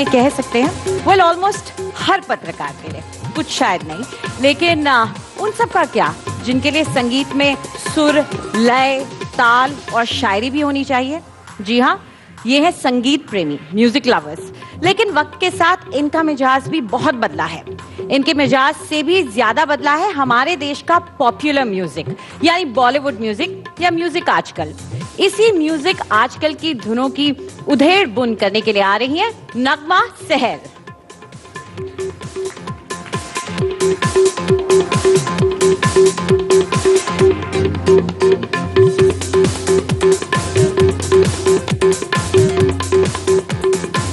ये कह सकते हैं, वेल ऑलमोस्ट हर पत्रकार के लिए, कुछ शायद नहीं, लेकिन उन सब का क्या जिनके लिए संगीत में सुर, लय, ताल और शायरी भी होनी चाहिए। जी हाँ, ये है संगीत प्रेमी, म्यूजिक लवर्स। लेकिन वक्त के साथ इनका मिजाज भी बहुत बदला है। इनके मिजाज से भी ज्यादा बदला है हमारे देश का पॉपुलर म्यूजिक, यानी बॉलीवुड म्यूजिक या म्यूजिक आजकल। इसी म्यूजिक आजकल की धुनों की उधेड़ बुन करने के लिए आ रही है नगमा सहर।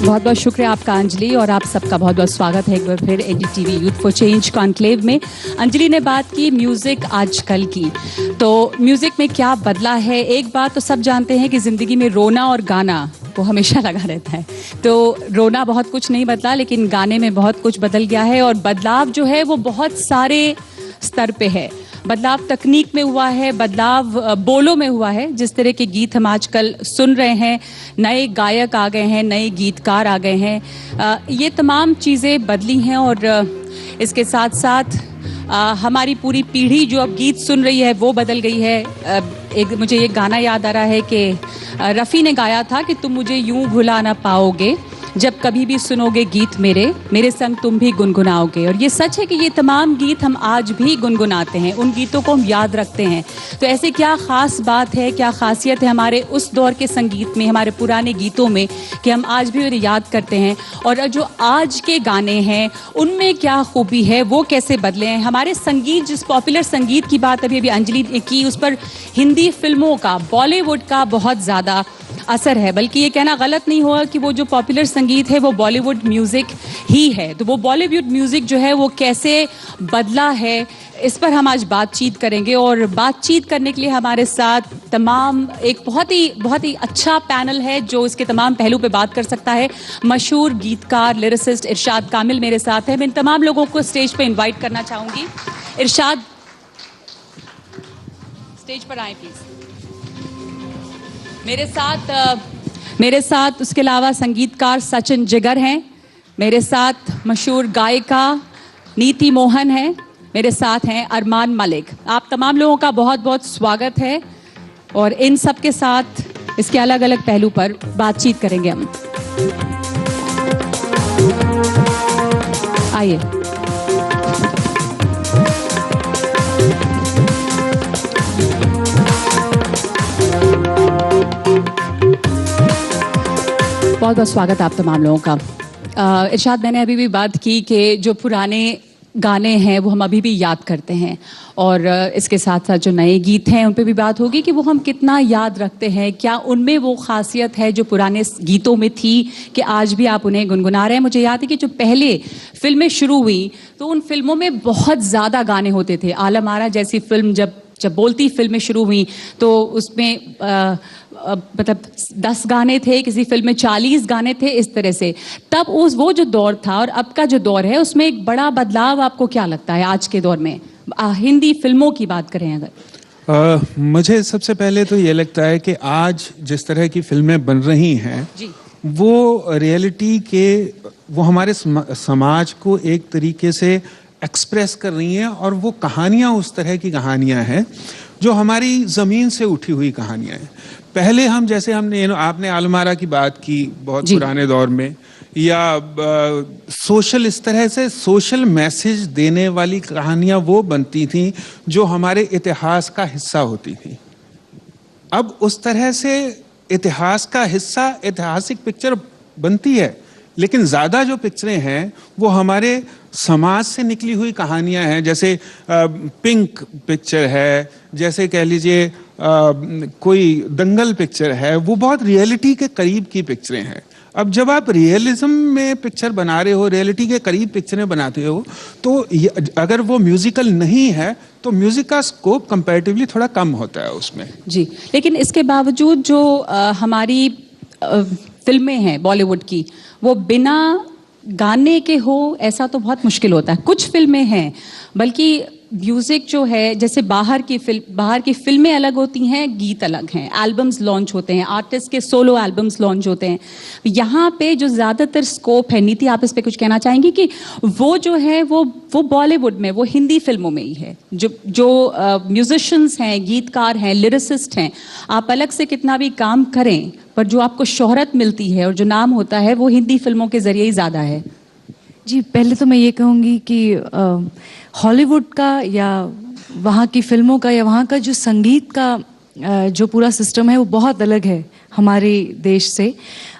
बहुत बहुत शुक्रिया आपका अंजलि, और आप सबका बहुत बहुत स्वागत है एक बार फिर NDTV youth for change conclave में। अंजलि ने बात की म्यूज़िक आजकल की, तो म्यूज़िक में क्या बदला है। एक बात तो सब जानते हैं कि ज़िंदगी में रोना और गाना वो हमेशा लगा रहता है। तो रोना बहुत कुछ नहीं बदला, लेकिन गाने में बहुत कुछ बदल गया है, और बदलाव जो है वो बहुत सारे स्तर पे है। बदलाव तकनीक में हुआ है, बदलाव बोलों में हुआ है। जिस तरह के गीत हम आजकल सुन रहे हैं, नए गायक आ गए हैं, नए गीतकार आ गए हैं, ये तमाम चीज़ें बदली हैं। और इसके साथ साथ हमारी पूरी पीढ़ी जो अब गीत सुन रही है वो बदल गई है। मुझे ये गाना याद आ रहा है कि रफ़ी ने गाया था कि तुम मुझे यूं भुला ना पाओगे, जब कभी भी सुनोगे गीत मेरे संग तुम भी गुनगुनाओगे। और ये सच है कि ये तमाम गीत हम आज भी गुनगुनाते हैं, उन गीतों को हम याद रखते हैं। तो ऐसे क्या ख़ास बात है, क्या खासियत है हमारे उस दौर के संगीत में, हमारे पुराने गीतों में, कि हम आज भी उन्हें याद करते हैं। और जो आज के गाने हैं उनमें क्या खूबी है, वो कैसे बदले हैं। हमारे संगीत, जिस पॉपुलर संगीत की बात अभी अंजलि ने की, उस पर हिंदी फिल्मों का, बॉलीवुड का बहुत ज़्यादा असर है। बल्कि ये कहना गलत नहीं होगा कि वो जो पॉपुलर संगीत है वो बॉलीवुड म्यूज़िक ही है। तो वो बॉलीवुड म्यूज़िक जो है वो कैसे बदला है, इस पर हम आज बातचीत करेंगे। और बातचीत करने के लिए हमारे साथ तमाम एक बहुत ही अच्छा पैनल है जो इसके तमाम पहलू पे बात कर सकता है। मशहूर गीतकार, लिरिसिस्ट इरशाद कामिल मेरे साथ है। मैं इन तमाम लोगों को स्टेज पे इन्वाइट करना चाहूँगी। इरशाद, स्टेज पर आए प्लीज़। मेरे साथ उसके अलावा संगीतकार सचिन जिगर हैं, मेरे साथ मशहूर गायिका नीति मोहन हैं, मेरे साथ हैं अरमान मलिक। आप तमाम लोगों का बहुत बहुत स्वागत है, और इन सब के साथ इसके अलग अलग पहलू पर बातचीत करेंगे हम। आइए। बहुत बहुत स्वागत आप तमाम लोगों का। इरशाद, मैंने अभी भी बात की कि जो पुराने गाने हैं वो हम अभी भी याद करते हैं, और इसके साथ साथ जो नए गीत हैं उन पे भी बात होगी कि वो हम कितना याद रखते हैं, क्या उनमें वो खासियत है जो पुराने गीतों में थी कि आज भी आप उन्हें गुनगुना रहे हैं। मुझे याद है कि जो पहले फिल्में शुरू हुई तो उन फिल्मों में बहुत ज़्यादा गाने होते थे। आलम आरा जैसी फिल्म जब बोलती फिल्में शुरू हुई तो उसमें मतलब 10 गाने थे, किसी फिल्म में 40 गाने थे, इस तरह से। तब वो जो दौर था और अब का जो दौर है उसमें एक बड़ा बदलाव आपको क्या लगता है आज के दौर में, हिंदी फिल्मों की बात करें अगर? मुझे सबसे पहले तो ये लगता है कि आज जिस तरह की फिल्में बन रही हैं वो रियलिटी के, वो हमारे समाज को एक तरीके से एक्सप्रेस कर रही हैं, और वो कहानियाँ उस तरह की कहानियाँ हैं जो हमारी ज़मीन से उठी हुई कहानियाँ हैं। पहले हम जैसे आपने आलम आरा की बात की बहुत पुराने दौर में, या सोशल, इस तरह से सोशल मैसेज देने वाली कहानियाँ वो बनती थीं जो हमारे इतिहास का हिस्सा होती थी। अब उस तरह से इतिहास का हिस्सा ऐतिहासिक पिक्चर बनती है, लेकिन ज़्यादा जो पिक्चरें हैं वो हमारे समाज से निकली हुई कहानियां हैं। जैसे पिंक पिक्चर है, जैसे कह लीजिए कोई दंगल पिक्चर है, वो बहुत रियलिटी के करीब की पिक्चरें हैं। अब जब आप रियलिज्म में पिक्चर बना रहे हो, रियलिटी के करीब पिक्चरें बनाते हो, तो अगर वो म्यूजिकल नहीं है तो म्यूजिक का स्कोप कंपैरेटिवली थोड़ा कम होता है उसमें। जी, लेकिन इसके बावजूद जो हमारी फिल्में हैं बॉलीवुड की, वो बिना गाने के हो ऐसा तो बहुत मुश्किल होता है। कुछ फिल्में हैं, बल्कि म्यूजिक जो है, जैसे बाहर की फिल्में अलग होती हैं, गीत अलग हैं, एल्बम्स लॉन्च होते हैं, आर्टिस्ट के सोलो एल्बम्स लॉन्च होते हैं। यहाँ पे जो ज़्यादातर स्कोप है, नीति आप इस पे कुछ कहना चाहेंगी कि वो जो है वो बॉलीवुड में, वो हिंदी फिल्मों में ही है। जो म्यूजिशियंस हैं, गीतकार हैं, लिरिसिस्ट हैं, आप अलग से कितना भी काम करें, पर जो आपको शोहरत मिलती है और जो नाम होता है वो हिंदी फिल्मों के ज़रिए ही ज़्यादा है। जी, पहले तो मैं ये कहूँगी कि हॉलीवुड का या वहाँ की फिल्मों का या वहाँ का जो संगीत का जो पूरा सिस्टम है वो बहुत अलग है हमारे देश से।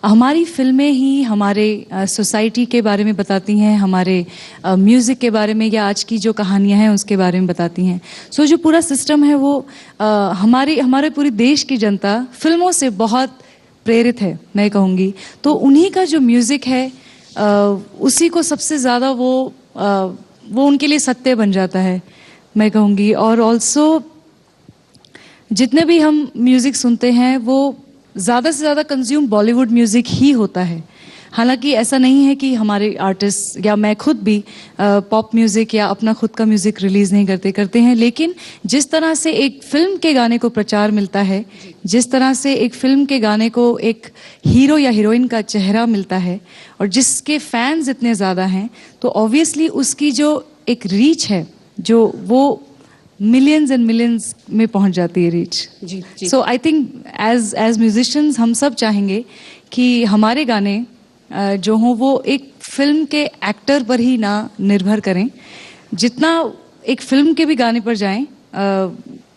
हमारी फिल्में ही हमारे सोसाइटी के बारे में बताती हैं, हमारे म्यूज़िक के बारे में या आज की जो कहानियाँ हैं उसके बारे में बताती हैं। सो जो पूरा सिस्टम है वो हमारे पूरे देश की जनता फिल्मों से बहुत प्रेरित है, मैं कहूँगी। तो उन्हीं का जो म्यूज़िक है उसी को सबसे ज़्यादा वो उनके लिए सत्य बन जाता है, मैं कहूँगी। और ऑल्सो जितने भी हम म्यूज़िक सुनते हैं वो ज़्यादा से ज़्यादा कंज्यूम बॉलीवुड म्यूज़िक ही होता है। हालांकि ऐसा नहीं है कि हमारे आर्टिस्ट या मैं खुद भी पॉप म्यूज़िक या अपना खुद का म्यूज़िक रिलीज़ नहीं करते हैं, लेकिन जिस तरह से एक फिल्म के गाने को प्रचार मिलता है, जिस तरह से एक फिल्म के गाने को एक हीरो या हीरोइन का चेहरा मिलता है और जिसके फैंस इतने ज़्यादा हैं, तो ऑब्वियसली उसकी जो एक रीच है, जो वो मिलियंस एंड मिलियंस में पहुंच जाती है reach. So I think as musicians हम सब चाहेंगे कि हमारे गाने जो हों वो एक फिल्म के एक्टर पर ही ना निर्भर करें। जितना एक फिल्म के भी गाने पर जाएं,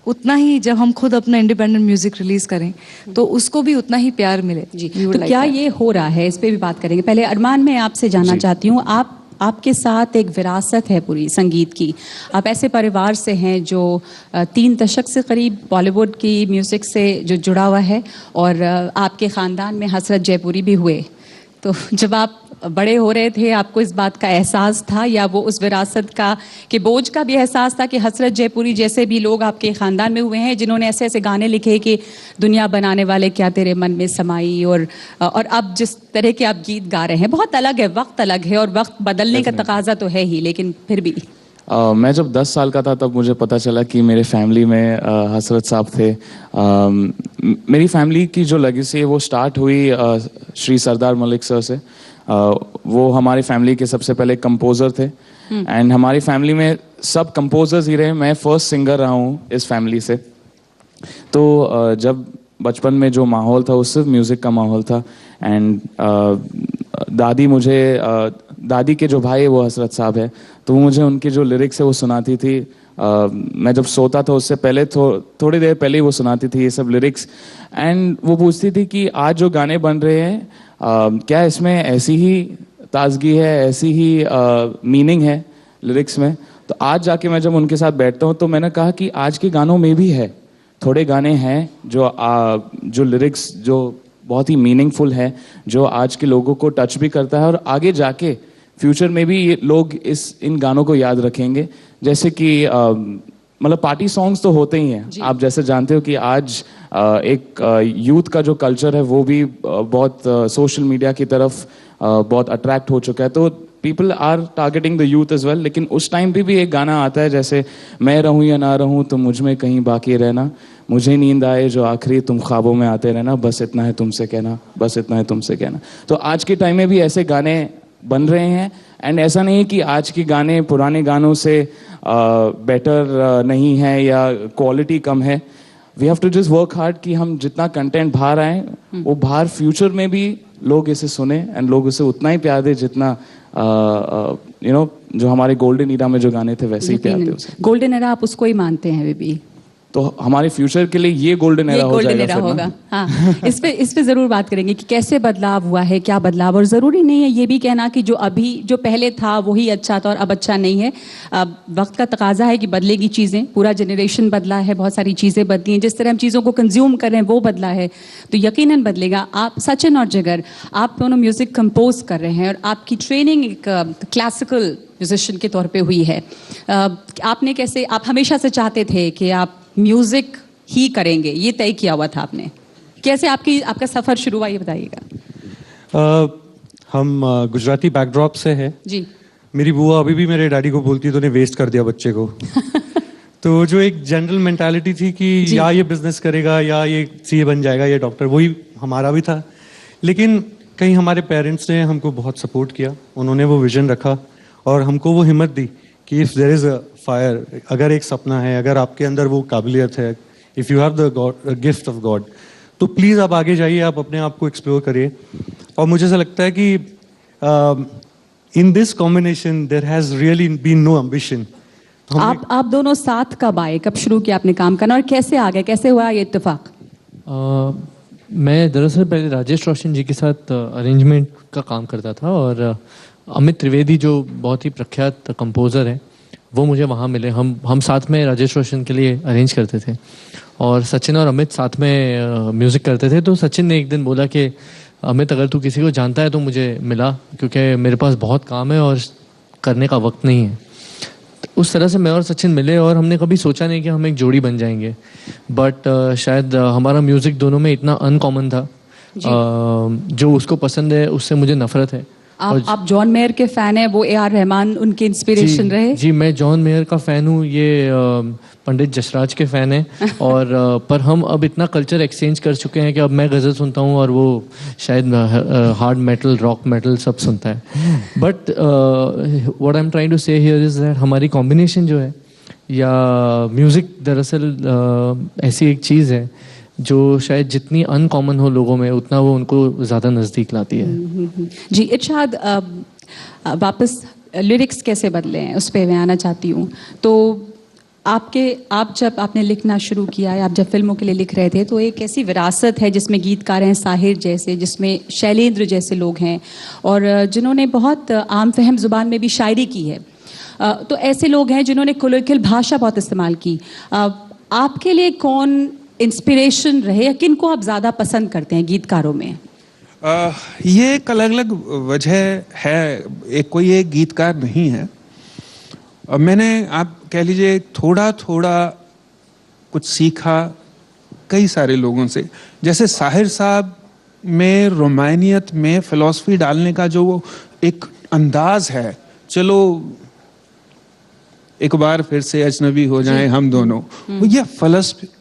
उतना ही जब हम खुद अपना इंडिपेंडेंट म्यूजिक रिलीज करें तो उसको भी उतना ही प्यार मिले। जी, तो क्या ये हो रहा है, इस पे भी बात करेंगे। पहले अरमान, मैं आपसे जानना चाहती हूँ, आपके साथ एक विरासत है पूरी संगीत की। आप ऐसे परिवार से हैं जो 3 दशक से करीब बॉलीवुड की म्यूज़िक से जो जुड़ा हुआ है, और आपके ख़ानदान में हसरत जयपुरी भी हुए। तो जब आप बड़े हो रहे थे, आपको इस बात का एहसास था, या वो उस विरासत का के बोझ का भी एहसास था कि हसरत जयपुरी जैसे भी लोग आपके ख़ानदान में हुए हैं जिन्होंने ऐसे ऐसे गाने लिखे कि दुनिया बनाने वाले क्या तेरे मन में समाई, और अब जिस तरह के आप गीत गा रहे हैं, बहुत अलग है, वक्त अलग है, और वक्त बदलने का तकाजा तो है ही, लेकिन फिर भी मैं जब 10 साल का था तब मुझे पता चला कि मेरे फैमिली में हसरत साहब थे। मेरी फैमिली की जो लेगेसी है वो स्टार्ट हुई श्री सरदार मलिक सर से। वो हमारी फैमिली के सबसे पहले कंपोज़र थे, एंड हमारी फैमिली में सब कंपोज़र्स ही रहे। मैं फर्स्ट सिंगर रहा हूँ इस फैमिली से। तो जब बचपन में जो माहौल था वो सिर्फ म्यूज़िक का माहौल था। एंड दादी के जो भाई है वो हसरत साहब है, तो वो मुझे उनके जो लिरिक्स है वो सुनाती थी। मैं जब सोता था उससे पहले थोड़ी देर पहले ही वो सुनाती थी ये सब लिरिक्स। एंड वो पूछती थी कि आज जो गाने बन रहे हैं क्या इसमें ऐसी ही ताजगी है, ऐसी ही मीनिंग है लिरिक्स में। तो आज जाके मैं जब उनके साथ बैठता हूँ तो मैंने कहा कि आज के गानों में भी है, थोड़े गाने हैं जो लिरिक्स जो बहुत ही मीनिंगफुल है, जो आज के लोगों को टच भी करता है, और आगे जाके फ्यूचर में भी ये लोग इन गानों को याद रखेंगे। जैसे कि मतलब पार्टी सॉन्ग्स तो होते ही हैं, आप जैसे जानते हो कि आज एक यूथ का जो कल्चर है वो भी बहुत सोशल मीडिया की तरफ बहुत अट्रैक्ट हो चुका है। तो people are targeting the youth as well. लेकिन उस टाइम पे भी एक गाना आता है जैसे मैं रहूं या ना रहूं तो मुझ में कहीं बाकी रहना, मुझे नींद आए जो आखिरी तुम ख्वाबों में आते रहना, बस इतना है तुमसे कहना, बस इतना है तुमसे कहना। तो आज के टाइम में भी ऐसे गाने बन रहे हैं। एंड ऐसा नहीं कि आज के गाने पुराने गानों से बेटर नहीं है या क्वालिटी कम है। We have to just work hard कि हम जितना कंटेंट बाहर आए वो बाहर फ्यूचर में भी लोग इसे सुने एंड लोग इसे उतना ही प्यार दे जितना जो हमारे गोल्डन ईरा में जो गाने थे वैसे ही प्यार दे उसे। गोल्डन एरा आप उसको ही मानते हैं बेबी? तो हमारे फ्यूचर के लिए ये गोल्डन एरा हो जाएगा होगा। हाँ, इस पे जरूर बात करेंगे कि कैसे बदलाव हुआ है, क्या बदलाव। और जरूरी नहीं है ये भी कहना कि जो पहले था वही अच्छा था और अब अच्छा नहीं है। वक्त का तकाजा है कि बदलेगी चीज़ें, पूरा जनरेशन बदला है, बहुत सारी चीज़ें बदली हैं, जिस तरह हम चीज़ों को कंज्यूम कर रहे हैं वो बदला है, तो यकीनन बदलेगा। आप सचिन और जिगर, आप दोनों म्यूज़िक कंपोज कर रहे हैं और आपकी ट्रेनिंग एक क्लासिकल म्यूजिशियन के तौर पे हुई है। आपने कैसे, आप हमेशा से चाहते थे कि आप म्यूजिक ही करेंगे, ये तय किया हुआ था आपने? कैसे आपका सफर शुरू हुआ ये बताइएगा। हम गुजराती बैकड्रॉप से हैं जी। मेरी बुआ अभी भी मेरे डैडी को बोलती है तूने वेस्ट कर दिया बच्चे को। तो जो एक जनरल मेंटालिटी थी कि या ये बिजनेस करेगा या ये सीए बन जाएगा या डॉक्टर, वही हमारा भी था। लेकिन कहीं हमारे पेरेंट्स ने हमको बहुत सपोर्ट किया, उन्होंने वो विजन रखा और हमको वो हिम्मत दी कि if there is a fire, अगर एक सपना है, अगर आपके अंदर वो काबिलियत है, if you have the gift of God, तो प्लीज़ आप आगे जाइए, आप अपने आप को एक्सप्लोर करिए। और मुझे ऐसा लगता है कि in this combination there has really been no ambition. आप दोनों साथ कब आए, कब शुरू किया आपने काम करना और कैसे आ गए, कैसे हुआ ये इत्तेफाक? मैं दरअसल पहले राजेश रोशन जी के साथ अरेंजमेंट का काम करता था और अमित त्रिवेदी जो बहुत ही प्रख्यात कंपोज़र हैं वो मुझे वहाँ मिले। हम साथ में राजेश रोशन के लिए अरेंज करते थे और सचिन और अमित साथ में म्यूज़िक करते थे। तो सचिन ने एक दिन बोला कि अमित अगर तू किसी को जानता है तो मुझे मिला, क्योंकि मेरे पास बहुत काम है और करने का वक्त नहीं है। उस तरह से मैं और सचिन मिले और हमने कभी सोचा नहीं कि हम एक जोड़ी बन जाएंगे, बट शायद हमारा म्यूज़िक दोनों में इतना अनकॉमन था। जो उसको पसंद है उससे मुझे नफरत है। आप जॉन मेयर के फैन हैं, वो AR रहमान उनके इंस्पिरेशन रहे? जी, मैं जॉन मेयर का फ़ैन हूँ, ये पंडित जसराज के फ़ैन हैं और पर हम अब इतना कल्चर एक्सचेंज कर चुके हैं कि अब मैं गज़ल सुनता हूँ और वो शायद हार्ड मेटल, रॉक मेटल सब सुनता है। But what I am trying to say here is that हमारी कॉम्बिनेशन जो है या म्यूज़िक दरअसल ऐसी एक चीज़ है जो शायद जितनी अनकॉमन हो लोगों में उतना वो उनको ज़्यादा नज़दीक लाती है। जी इरशाद, वापस लिरिक्स कैसे बदले हैं उस पर मैं आना चाहती हूँ। तो आप जब आपने लिखना शुरू किया या आप जब फिल्मों के लिए लिख रहे थे तो एक ऐसी विरासत है जिसमें गीतकार हैं साहिर जैसे, जिसमें शैलेंद्र जैसे लोग हैं और जिन्होंने बहुत आम फहम ज़ुबान में भी शायरी की है। तो ऐसे लोग हैं जिन्होंने कोलोकियल भाषा बहुत इस्तेमाल की। आपके लिए कौन इंस्पिरेशन रहे या किन को आप ज़्यादा पसंद करते हैं गीतकारों में? ये एक अलग अलग वजह है, कोई एक गीतकार नहीं है। मैंने आप कह लीजिए थोड़ा थोड़ा कुछ सीखा कई सारे लोगों से। जैसे साहिर साहब में रोमानियत में फ़िलॉसफी डालने का जो एक अंदाज है, चलो एक बार फिर से अजनबी हो जाएं हम दोनों, ये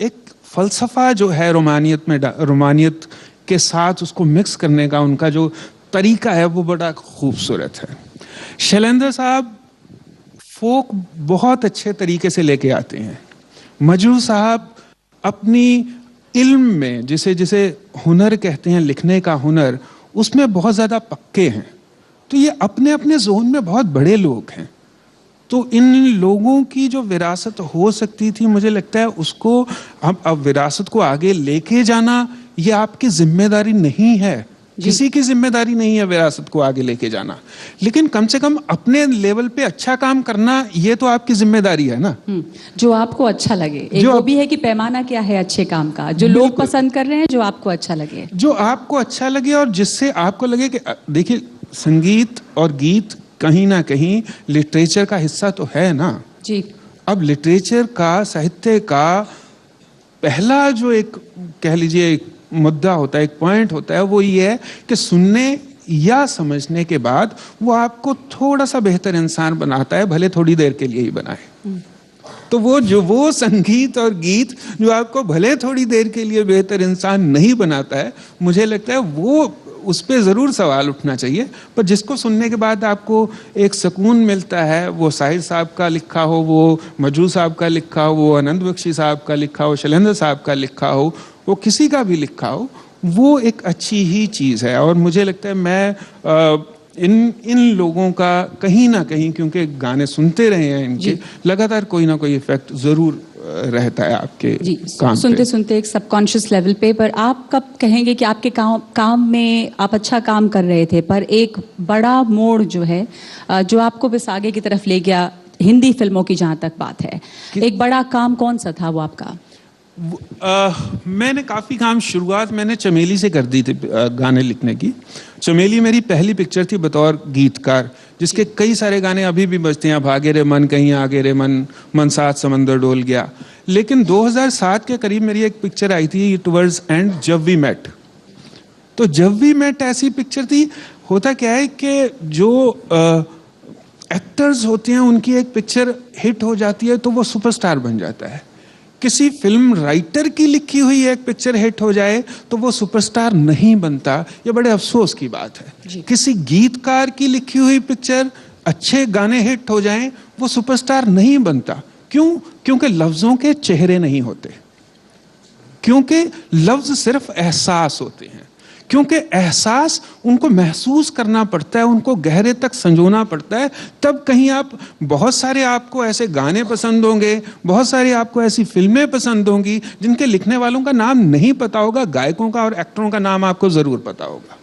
एक फ़लसफ़ा जो है रोमानियत में, रोमानियत के साथ उसको मिक्स करने का उनका जो तरीका है वो बड़ा खूबसूरत है। शैलेंद्र साहब फोक बहुत अच्छे तरीके से लेके आते हैं। मजरू साहब अपनी इल्म में, जिसे हुनर कहते हैं, लिखने का हुनर, उसमें बहुत ज़्यादा पक्के हैं। तो ये अपने अपने जोन में बहुत बड़े लोग हैं। तो इन लोगों की जो विरासत हो सकती थी, मुझे लगता है उसको अब विरासत को आगे लेके जाना ये आपकी जिम्मेदारी नहीं है, किसी की जिम्मेदारी नहीं है विरासत को आगे लेके जाना, लेकिन कम से कम अपने लेवल पे अच्छा काम करना ये तो आपकी जिम्मेदारी है ना। जो आपको अच्छा लगे, एक वो भी है कि पैमाना क्या है अच्छे काम का, जो लोग पसंद कर रहे हैं, जो आपको अच्छा लगे, जो आपको अच्छा लगे और जिससे आपको लगे कि देखिए संगीत और गीत कहीं ना कहीं लिटरेचर का हिस्सा तो है ना जी। अब लिटरेचर का, साहित्य का पहला जो एक कह लीजिए एक मुद्दा होता है, एक पॉइंट होता है, वो ये है कि सुनने या समझने के बाद वो आपको थोड़ा सा बेहतर इंसान बनाता है, भले थोड़ी देर के लिए ही बनाए। तो वो संगीत और गीत जो आपको भले थोड़ी देर के लिए बेहतर इंसान नहीं बनाता है, मुझे लगता है वो उस पर ज़रूर सवाल उठना चाहिए। पर जिसको सुनने के बाद आपको एक सुकून मिलता है, वो साहिर साहब का लिखा हो, वो मजरू साहब का लिखा हो, वो आनंद बख्शी साहब का लिखा हो, शैलेंद्र साहब का लिखा हो, वो किसी का भी लिखा हो, वो एक अच्छी ही चीज़ है। और मुझे लगता है मैं इन लोगों का कहीं ना कहीं, क्योंकि गाने सुनते रहे हैं इनके, लगातार कोई ना कोई इफेक्ट ज़रूर रहता है आपके काम सुनते सुनते एक सबकॉन्शियस लेवल पे। पर आप कब कहेंगे कि आपके काम में आप अच्छा काम कर रहे थे, पर एक बड़ा मोड़ जो है जो आपको बस आगे की तरफ ले गया, हिंदी फिल्मों की जहाँ तक बात है, एक बड़ा काम कौन सा था वो आपका? मैंने काफ़ी काम शुरुआत मैंने चमेली से कर दी थी गाने लिखने की। चमेली मेरी पहली पिक्चर थी बतौर गीतकार, जिसके कई सारे गाने अभी भी बजते हैं। भागे रे मन, कहीं आगे रे मन, मन साथ समंदर डोल गया। लेकिन 2007 के करीब मेरी एक पिक्चर आई थी टुवर्ड्स एंड, जब वी मेट। तो जब वी मेट ऐसी पिक्चर थी, होता क्या है कि जो एक्टर्स होते हैं, उनकी एक पिक्चर हिट हो जाती है तो वो सुपरस्टार बन जाता है। किसी फिल्म राइटर की लिखी हुई एक पिक्चर हिट हो जाए तो वो सुपरस्टार नहीं बनता। ये बड़े अफसोस की बात है। किसी गीतकार की लिखी हुई पिक्चर, अच्छे गाने हिट हो जाएं, वो सुपरस्टार नहीं बनता। क्यों? क्योंकि लफ्जों के चेहरे नहीं होते, क्योंकि लफ्ज सिर्फ एहसास होते हैं, क्योंकि एहसास उनको महसूस करना पड़ता है, उनको गहरे तक संजोना पड़ता है। तब कहीं आप, बहुत सारे आपको ऐसे गाने पसंद होंगे, बहुत सारी आपको ऐसी फिल्में पसंद होंगी जिनके लिखने वालों का नाम नहीं पता होगा, गायकों का और एक्टरों का नाम आपको जरूर पता होगा।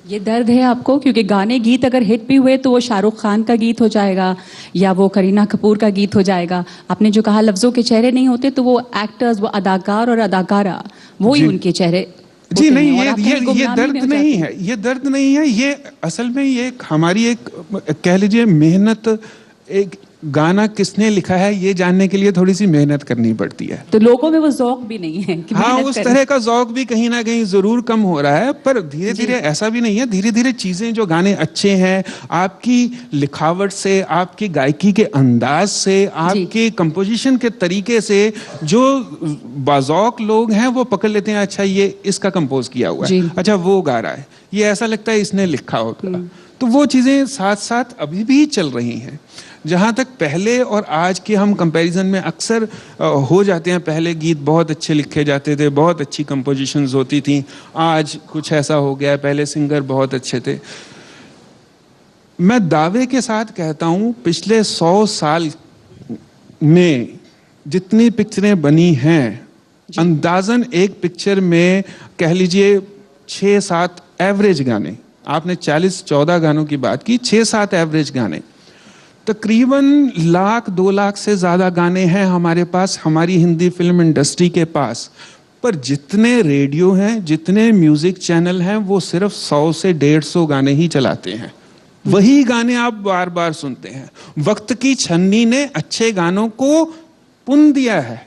ये दर्द है आपको, क्योंकि गाने गीत अगर हिट भी हुए तो वो शाहरुख खान का गीत हो जाएगा या वो करीना कपूर का गीत हो जाएगा। आपने जो कहा लफ्जों के चेहरे नहीं होते, तो वो एक्टर्स, वो अदाकार और अदाकारा, वो ही उनके चेहरे जी नहीं, ये दर्द नहीं है, ये दर्द नहीं है। ये असल में ये हमारी एक, कह लीजिए, मेहनत। एक गाना किसने लिखा है ये जानने के लिए थोड़ी सी मेहनत करनी पड़ती है। तो लोगों में वो ज़ौक भी नहीं है कि हाँ, उस तरह का ज़ौक भी कहीं ना कहीं जरूर कम हो रहा है। पर धीरे धीरे ऐसा भी नहीं है, धीरे धीरे चीजें, जो गाने अच्छे हैं, आपकी लिखावट से, आपकी गायकी के अंदाज से, आपके कंपोजिशन के तरीके से, जो बाज़ौक लोग हैं वो पकड़ लेते हैं, अच्छा ये इसका कंपोज किया हुआ है, अच्छा वो गा रहा है, ये ऐसा लगता है इसने लिखा होगा। तो वो चीजें साथ साथ अभी भी चल रही हैं। जहाँ तक पहले और आज के हम कंपैरिजन में अक्सर हो जाते हैं, पहले गीत बहुत अच्छे लिखे जाते थे, बहुत अच्छी कंपोजिशंस होती थी, आज कुछ ऐसा हो गया, पहले सिंगर बहुत अच्छे थे। मैं दावे के साथ कहता हूँ, पिछले 100 साल में जितनी पिक्चरें बनी हैं, अंदाजन एक पिक्चर में कह लीजिए 6-7 एवरेज गाने, आपने 40-14 गानों की बात की, 6-7 एवरेज गाने, तकरीबन 1,00,000-2 लाख से ज़्यादा गाने हैं हमारे पास, हमारी हिंदी फिल्म इंडस्ट्री के पास। पर जितने रेडियो हैं, जितने म्यूज़िक चैनल हैं, वो सिर्फ 100 से 150 गाने ही चलाते हैं। वही गाने आप बार बार सुनते हैं। वक्त की छन्नी ने अच्छे गानों को पुन दिया है।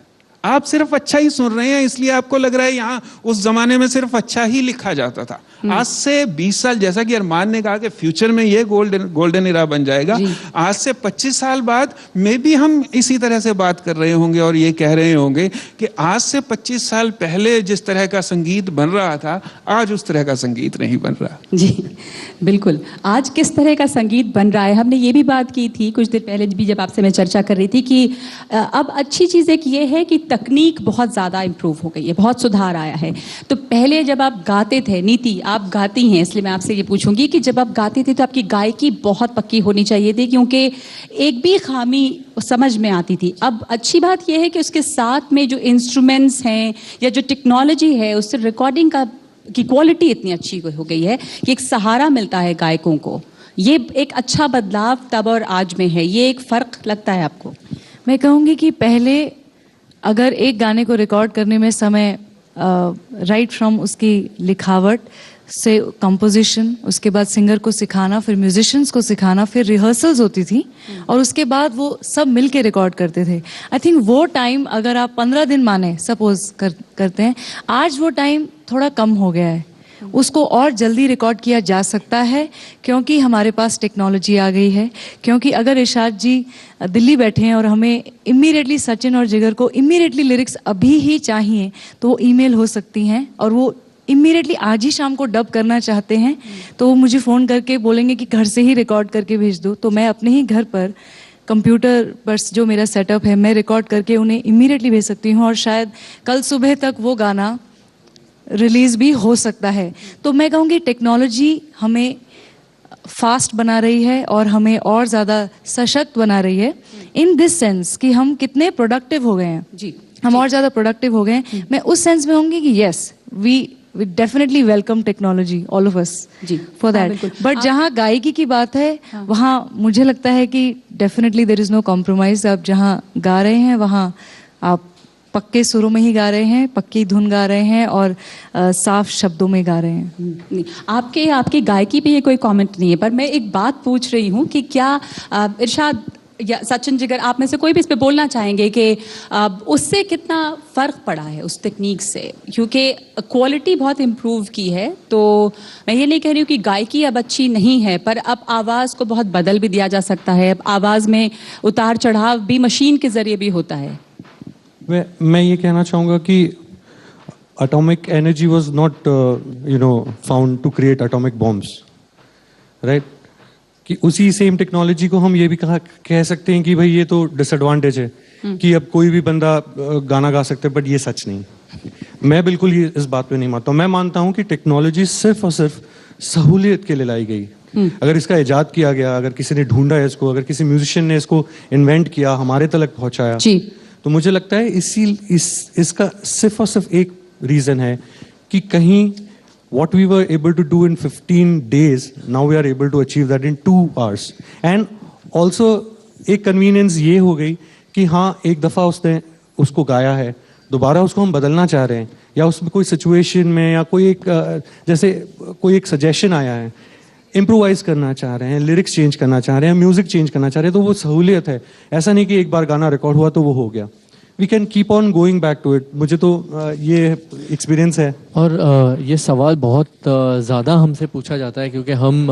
आप सिर्फ अच्छा ही सुन रहे हैं, इसलिए आपको लग रहा है यहाँ उस जमाने में सिर्फ अच्छा ही लिखा जाता था। आज से 20 साल, जैसा कि अरमान ने कहा कि फ्यूचर में ये गोल्डन इरा बन जाएगा, आज से 25 साल बाद में भी हम इसी तरह से बात कर रहे होंगे और ये कह रहे होंगे कि आज से 25 साल पहले जिस तरह का संगीत बन रहा था, आज उस तरह का संगीत नहीं बन रहा। जी बिल्कुल, आज किस तरह का संगीत बन रहा है। हमने ये भी बात की थी कुछ देर पहले भी, जब आपसे मैं चर्चा कर रही थी कि अब अच्छी चीज़ एक ये है कि तकनीक बहुत ज़्यादा इम्प्रूव हो गई है, बहुत सुधार आया है। तो पहले जब आप गाते थे, नीति आप गाती हैं, इसलिए मैं आपसे ये पूछूंगी कि जब आप गाती थी तो आपकी गायकी बहुत पक्की होनी चाहिए थी, क्योंकि एक भी खामी समझ में आती थी। अब अच्छी बात यह है कि उसके साथ में जो इंस्ट्रूमेंट्स हैं या जो टेक्नोलॉजी है, उससे रिकॉर्डिंग की क्वालिटी इतनी अच्छी हो गई है कि एक सहारा मिलता है गायकों को। ये एक अच्छा बदलाव तब और आज में है, ये एक फ़र्क लगता है आपको? मैं कहूँगी कि पहले अगर एक गाने को रिकॉर्ड करने में समय, राइट फ्रॉम उसकी लिखावट से कंपोजिशन, उसके बाद सिंगर को सिखाना, फिर म्यूजिशियंस को सिखाना, फिर रिहर्सल्स होती थी और उसके बाद वो सब मिल के रिकॉर्ड करते थे। आई थिंक वो टाइम अगर आप 15 दिन माने सपोज करते हैं, आज वो टाइम थोड़ा कम हो गया है। उसको और जल्दी रिकॉर्ड किया जा सकता है क्योंकि हमारे पास टेक्नोलॉजी आ गई है। क्योंकि अगर इरशाद जी दिल्ली बैठे हैं और हमें इमीडिएटली सचिन और जिगर को इमीडिएटली लिरिक्स अभी ही चाहिए, तो वो ईमेल हो सकती हैं और वो इमीडिएटली आज ही शाम को डब करना चाहते हैं तो वो मुझे फ़ोन करके बोलेंगे कि घर से ही रिकॉर्ड करके भेज दो। तो मैं अपने ही घर पर कंप्यूटर पर जो मेरा सेटअप है, मैं रिकॉर्ड करके उन्हें इमीडिएटली भेज सकती हूँ और शायद कल सुबह तक वो गाना रिलीज़ भी हो सकता है। तो मैं कहूँगी टेक्नोलॉजी हमें फास्ट बना रही है और हमें और ज़्यादा सशक्त बना रही है, इन दिस सेंस कि हम कितने प्रोडक्टिव हो गए हैं। जी, हम और ज़्यादा प्रोडक्टिव हो गए हैं। मैं उस सेंस में होंगी कि yes, we definitely welcome technology, all of us, जी, फॉर दैट। बट जहाँ गायकी की बात है, वहाँ मुझे लगता है कि definitely there is no compromise. आप जहाँ गा रहे हैं वहाँ आप पक्के सुरों में ही गा रहे हैं, पक्की धुन गा रहे हैं और साफ शब्दों में गा रहे हैं। आपके गायकी पे ये कोई कमेंट नहीं है, पर मैं एक बात पूछ रही हूँ कि क्या इरशाद या सचिन जिगर, आप में से कोई भी इस पे बोलना चाहेंगे कि उससे कितना फ़र्क पड़ा है उस टेक्निक से? क्योंकि क्वालिटी बहुत इम्प्रूव की है, तो मैं ये नहीं कह रही हूँ कि गायकी अब अच्छी नहीं है, पर अब आवाज़ को बहुत बदल भी दिया जा सकता है। अब आवाज़ में उतार चढ़ाव भी मशीन के ज़रिए भी होता है। मैं ये कहना चाहूँगा कि atomic energy was not found to create atomic bombs, right? कि उसी सेम टेक्नोलॉजी को हम ये भी कह सकते हैं कि भाई ये तो डिसएडवांटेज है कि अब कोई भी बंदा गाना गा सकता है, बट ये सच नहीं। मैं बिल्कुल ये इस बात पे नहीं मानता हूँ। मैं मानता हूँ कि टेक्नोलॉजी सिर्फ और सिर्फ सहूलियत के लिए लाई गई। अगर इसका इजाद किया गया, अगर किसी ने ढूंढा है इसको, अगर किसी म्यूजिशियन ने इसको इन्वेंट किया, हमारे तक पहुंचाया, तो मुझे लगता है इसका सिर्फ और सिर्फ एक रीजन है कि कहीं what we were able to do in 15 days, now we are able to achieve that in 2 hours. And also एक convenience ये हो गई कि हाँ, एक दफ़ा उसने उसको गाया है, दोबारा उसको हम बदलना चाह रहे हैं, या उसमें कोई सिचुएशन में या कोई एक जैसे कोई एक सजेशन आया है, इम्प्रोवाइज करना चाह रहे हैं, लिरिक्स चेंज करना चाह रहे हैं, म्यूजिक चेंज करना चाह रहे हैं, तो वो सहूलियत है। ऐसा नहीं कि एक बार गाना रिकॉर्ड हुआ तो वो हो गया। We can keep on going back to it. मुझे तो ये एक्सपीरियंस है। और ये सवाल बहुत ज़्यादा हमसे पूछा जाता है क्योंकि हम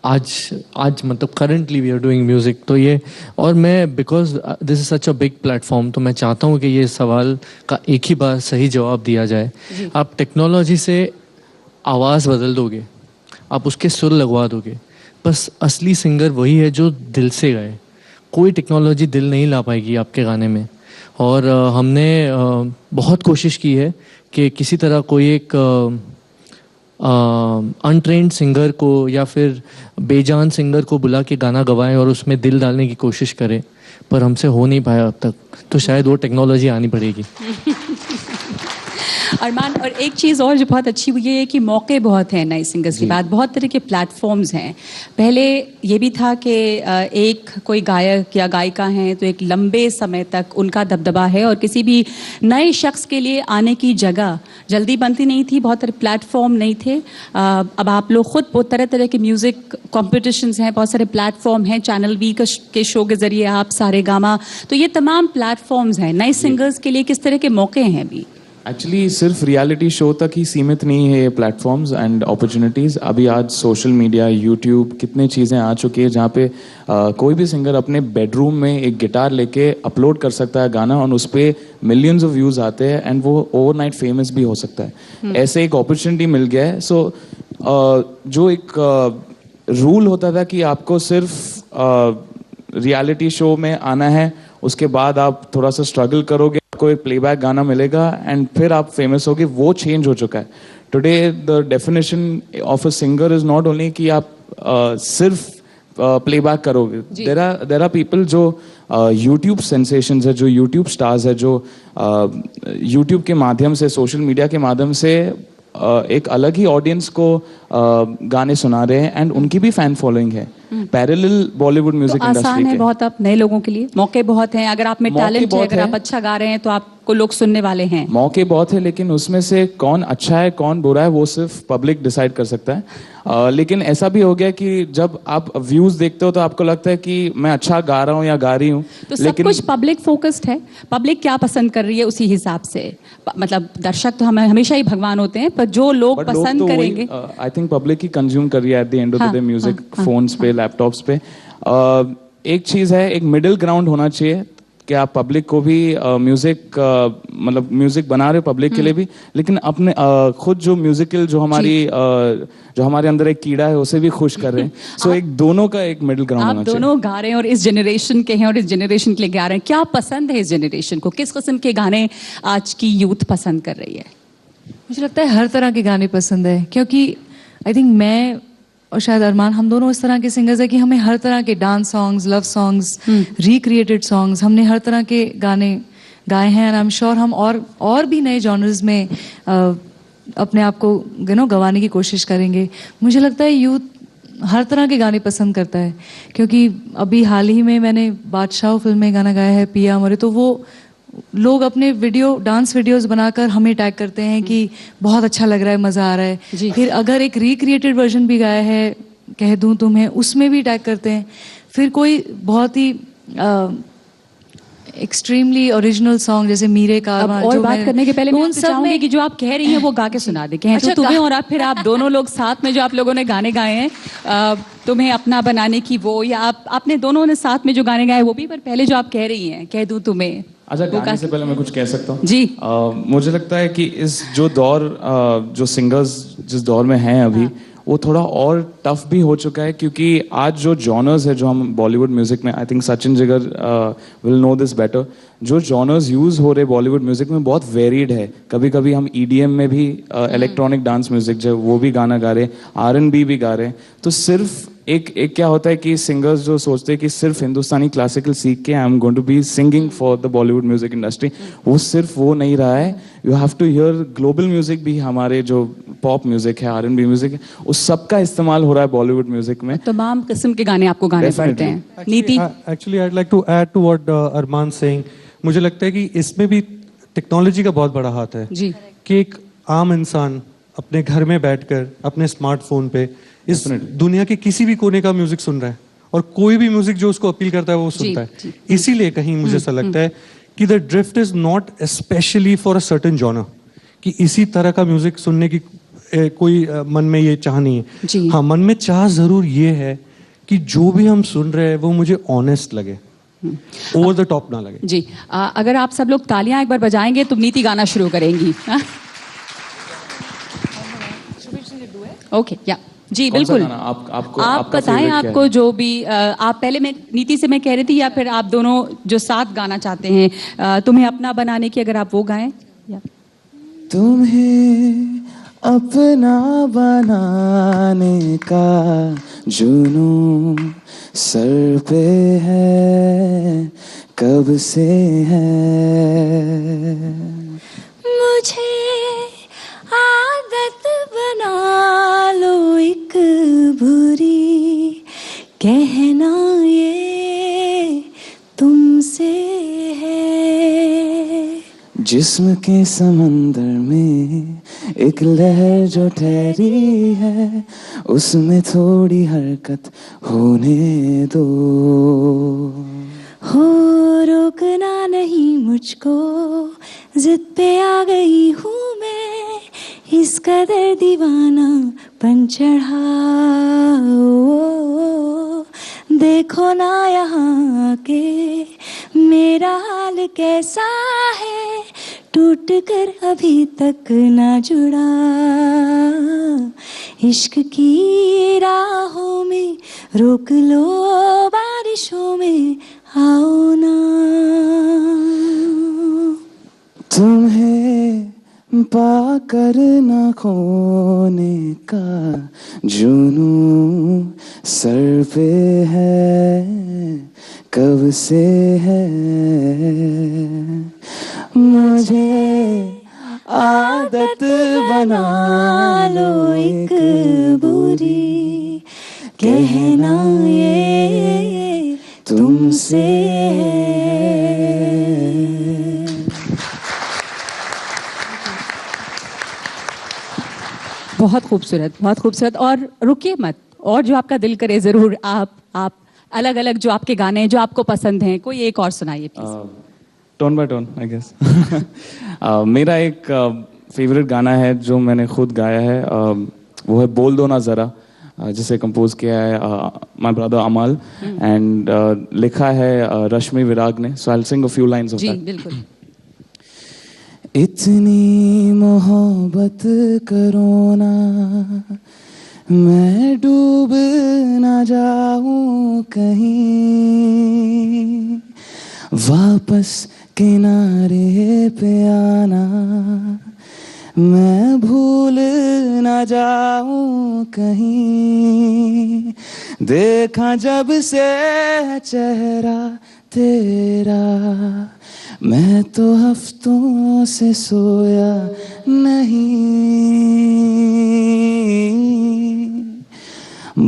आज मतलब currently we are doing music, तो ये, और मैं because this is such a big platform, तो मैं चाहता हूँ कि ये सवाल का एक ही बार सही जवाब दिया जाए। आप टेक्नोलॉजी से आवाज़ बदल दोगे, आप उसके सुर लगवा दोगे, बस असली सिंगर वही है जो दिल से गाए। कोई टेक्नोलॉजी दिल नहीं ला पाएगी आपके गाने में। और हमने बहुत कोशिश की है कि किसी तरह कोई एक अनट्रेंड सिंगर को या फिर बेजान सिंगर को बुला के गाना गवाएं और उसमें दिल डालने की कोशिश करें, पर हमसे हो नहीं पाया अब तक, तो शायद वो टेक्नोलॉजी आनी पड़ेगी। अरमान, और एक चीज़ और जो बहुत अच्छी हुई है कि मौके बहुत हैं नए सिंगर्स की बात, बहुत तरह के प्लेटफॉर्म्स हैं। पहले ये भी था कि एक कोई गायक या गायिका हैं तो एक लंबे समय तक उनका दबदबा है और किसी भी नए शख्स के लिए आने की जगह जल्दी बनती नहीं थी, बहुत सारे प्लेटफॉर्म नहीं थे। अब आप लोग खुद बहुत तरह तरह के म्यूज़िक कॉम्पिटिशन्स हैं, बहुत सारे प्लेटफॉर्म हैं, चैनल वी के शो के ज़रिए आप सारे गामा, तो ये तमाम प्लेटफॉर्म्स हैं। नए सिंगर्स के लिए किस तरह के मौके हैं अभी? एक्चुअली सिर्फ रियलिटी शो तक ही सीमित नहीं है ये प्लेटफॉर्म्स एंड अपॉर्चुनिटीज़। अभी आज सोशल मीडिया, यूट्यूब, कितनी चीज़ें आ चुकी है जहाँ पे कोई भी सिंगर अपने बेडरूम में एक गिटार लेके अपलोड कर सकता है गाना और उस पर मिलियंस ऑफ व्यूज़ आते हैं एंड वो ओवरनाइट फेमस भी हो सकता है। ऐसे एक अपॉर्चुनिटी मिल गया है। सो जो एक रूल होता था कि आपको सिर्फ रियलिटी शो में आना है, उसके बाद आप थोड़ा सा स्ट्रगल करोगे, आपको एक प्लेबैक गाना मिलेगा एंड फिर आप फेमस होगे, वो चेंज हो चुका है। Today the definition of a singer is not only कि आप सिर्फ प्लेबैक करोगे। देयर आर पीपल जो यूट्यूब सेंसेशंस है, जो यूट्यूब स्टार्स है, जो यूट्यूब के माध्यम से, सोशल मीडिया के माध्यम से एक अलग ही ऑडियंस को गाने सुना रहे हैं एंड उनकी भी फैन फॉलोइंग है। पैरेलल बॉलीवुड म्यूजिक इंडस्ट्री आसान है बहुत आप नए लोगों के लिए, मौके बहुत हैं। अगर आप में टैलेंट है, अगर आप अच्छा गा रहे हैं तो आपको लोग सुनने वाले हैं। मौके बहुत है, लेकिन उसमें से कौन अच्छा है कौन बुरा है वो सिर्फ पब्लिक डिसाइड कर सकता है। लेकिन ऐसा भी हो गया कि जब आप व्यूज देखते हो तो आपको लगता है कि मैं अच्छा गा रहा हूँ या गा रही हूँ, तो सब कुछ पब्लिक फोकस्ड है। पब्लिक क्या पसंद कर रही है उसी हिसाब से, मतलब दर्शक तो हमें हमेशा ही भगवान होते हैं, पर जो लोग पसंद करेंगे, I think public he consume कर रही है at the end of the day music, phones पे, लैपटॉप्स पे। एक चीज है, एक मिडिल ग्राउंड होना चाहिए कि आप पब्लिक को भी म्यूजिक मतलब म्यूजिक बना रहे हो पब्लिक के लिए भी, लेकिन अपने खुद जो म्यूजिकल जो हमारे अंदर एक कीड़ा है उसे भी खुश कर रहे हैं। सो एक दोनों का एक मिडिल ग्राउंड होना चाहिए। आप दोनों गा रहे हैं और इस जनरेशन के हैं और इस जनरेशन के लिए गा रहे हैं। क्या पसंद है इस जनरेशन को? किस किस्म के गाने आज की यूथ पसंद कर रही है? मुझे लगता है हर तरह के गाने पसंद है, क्योंकि आई थिंक मैं और शायद अरमान, हम दोनों इस तरह के सिंगर्स हैं कि हमें हर तरह के dance songs, love songs, recreated songs, हमने हर तरह के गाने गाए हैं। एंड आई एम श्योर हम और भी नए जॉनर्स में अपने आप को गवाने की कोशिश करेंगे। मुझे लगता है यूथ हर तरह के गाने पसंद करता है, क्योंकि अभी हाल ही में मैंने बादशाह फिल्म में गाना गाया है, पिया मोरे, तो वो लोग अपने डांस वीडियोस बनाकर हमें टैग करते हैं कि बहुत अच्छा लग रहा है, मज़ा आ रहा है। फिर अगर एक रिक्रिएटेड वर्जन भी गाया है, कह दूं तुम्हें, उसमें भी टैग करते हैं। फिर कोई बहुत ही एक्सट्रीमली ओरिजिनल सॉन्ग जैसे मीरे का अब और जो बात मैं- करने के पहले मैं उन आपसे सब चाहूंगी में कि जो आप कह रही हैं वो गा के सुना दे। कहें अच्छा, तो तुम्हें गा- और आप फिर आप दोनों लोग साथ में जो आप लोगों ने गाने गाए हैं, तुम्हें अपना बनाने की वो, या आपने दोनों ने साथ में जो गाने गाए वो भी, पर पहले जो आप कह रही हैं कह दूं तुम्हें, अच्छा, वो गाने से पहले मैं कुछ कह सकता हूँ? जी। मुझे लगता है कि इस जो दौर जो सिंगर्स जिस दौर में हैं अभी, वो थोड़ा और टफ भी हो चुका है, क्योंकि आज जो जॉनर्स है जो हम बॉलीवुड म्यूजिक में, I think Sachin Jigar will know this better, जो जॉनर्स यूज हो रहे बॉलीवुड म्यूजिक में बहुत वेरिड है। कभी कभी हम ईडीएम में भी इलेक्ट्रॉनिक डांस म्यूजिक जो वो भी गाना गा रहे हैं, आरएनबी भी गा रहे हैं। तो सिर्फ एक क्या होता है कि सिंगर्स जो सोचते हैं कि सिर्फ हिंदुस्तानी क्लासिकल सीख के I am going to be singing for the Bollywood music industry, वो सिर्फ वो नहीं रहा है। You have to hear global music भी, हमारे जो पॉप म्यूजिक है, आरएनबी म्यूजिक है, उस सब का इस्तेमाल हो रहा है बॉलीवुड म्यूजिक में। तमाम किस्म के गाने आपको गाने पड़ते हैं। Neeti, actually I like to add to what Armaan saying. मुझे लगता है कि इसमें भी टेक्नोलॉजी का बहुत बड़ा हाथ है जी। कि एक आम इंसान अपने घर में बैठकर अपने स्मार्टफोन पे इस दुनिया के किसी भी कोने का म्यूजिक सुन रहा है, और कोई भी म्यूजिक जो उसको अपील करता है वो सुनता है। इसीलिए कहीं मुझे ऐसा लगता है कि the drift is not specially for a certain genre, कि इसी तरह का म्यूजिक सुनने की कोई मन में ये चाह नहीं है। हाँ, मन में चाह जरूर ये है कि जो भी हम सुन रहे हैं वो मुझे ऑनेस्ट लगे, ओवर द टॉप ना लगे। जी। अगर आप सब लोग तालियां एक बार बजाएंगे तो नीति गाना शुरू करेंगी। ओके, या जी बिल्कुल। आप बताएं, आपको जो भी आप पहले, मैं नीति से मैं कह रही थी, या फिर आप दोनों जो साथ गाना चाहते हैं, तुम्हें अपना बनाने की, अगर आप वो गाएं। तुम्हें अपना बनाने का जुनून सर पे है, कब से है। मुझे आदत बना लो एक बुरी, कहना ये तुमसे है। जिस्म के समंदर में एक लहर जो ठहरी है, उसमें थोड़ी हरकत होने दो। हो रोकना नहीं मुझको, जिद पे आ गई हूँ मैं, इस कदर दीवाना पन चढ़ा। देखो ना यहाँ के मेरा हाल कैसा है, टूट कर अभी तक ना जुड़ा। इश्क की राहों में रोक लो, बारिशों में आओ ना। तुम्हें पाकर न खोने का जुनून सर पे है, कब से है। मुझे आदत बना लो एक बुरी, कहना ये तुमसे है। बहुत खूबसूरत, बहुत खूबसूरत। और रुकिए मत, और जो आपका दिल करे जरूर आप अलग अलग जो आपके गाने हैं जो आपको पसंद हैं, कोई एक और सुनाइए please. Tone by tone I guess. मेरा एक फेवरेट गाना है जो मैंने खुद गाया है, वो है बोल दो ना जरा, जिसे कंपोज किया है माय ब्रदर अमल, एंड लिखा है रश्मि विराग ने। So I will sing a few lines of that. जी बिल्कुल। इतनी मोहब्बत करो ना, मैं डूब ना जाऊं कहीं, वापस किनारे पे आना, मैं भूल ना जाऊं कहीं। देखा जब से चेहरा तेरा, मैं तो हफ्तों से सोया नहीं।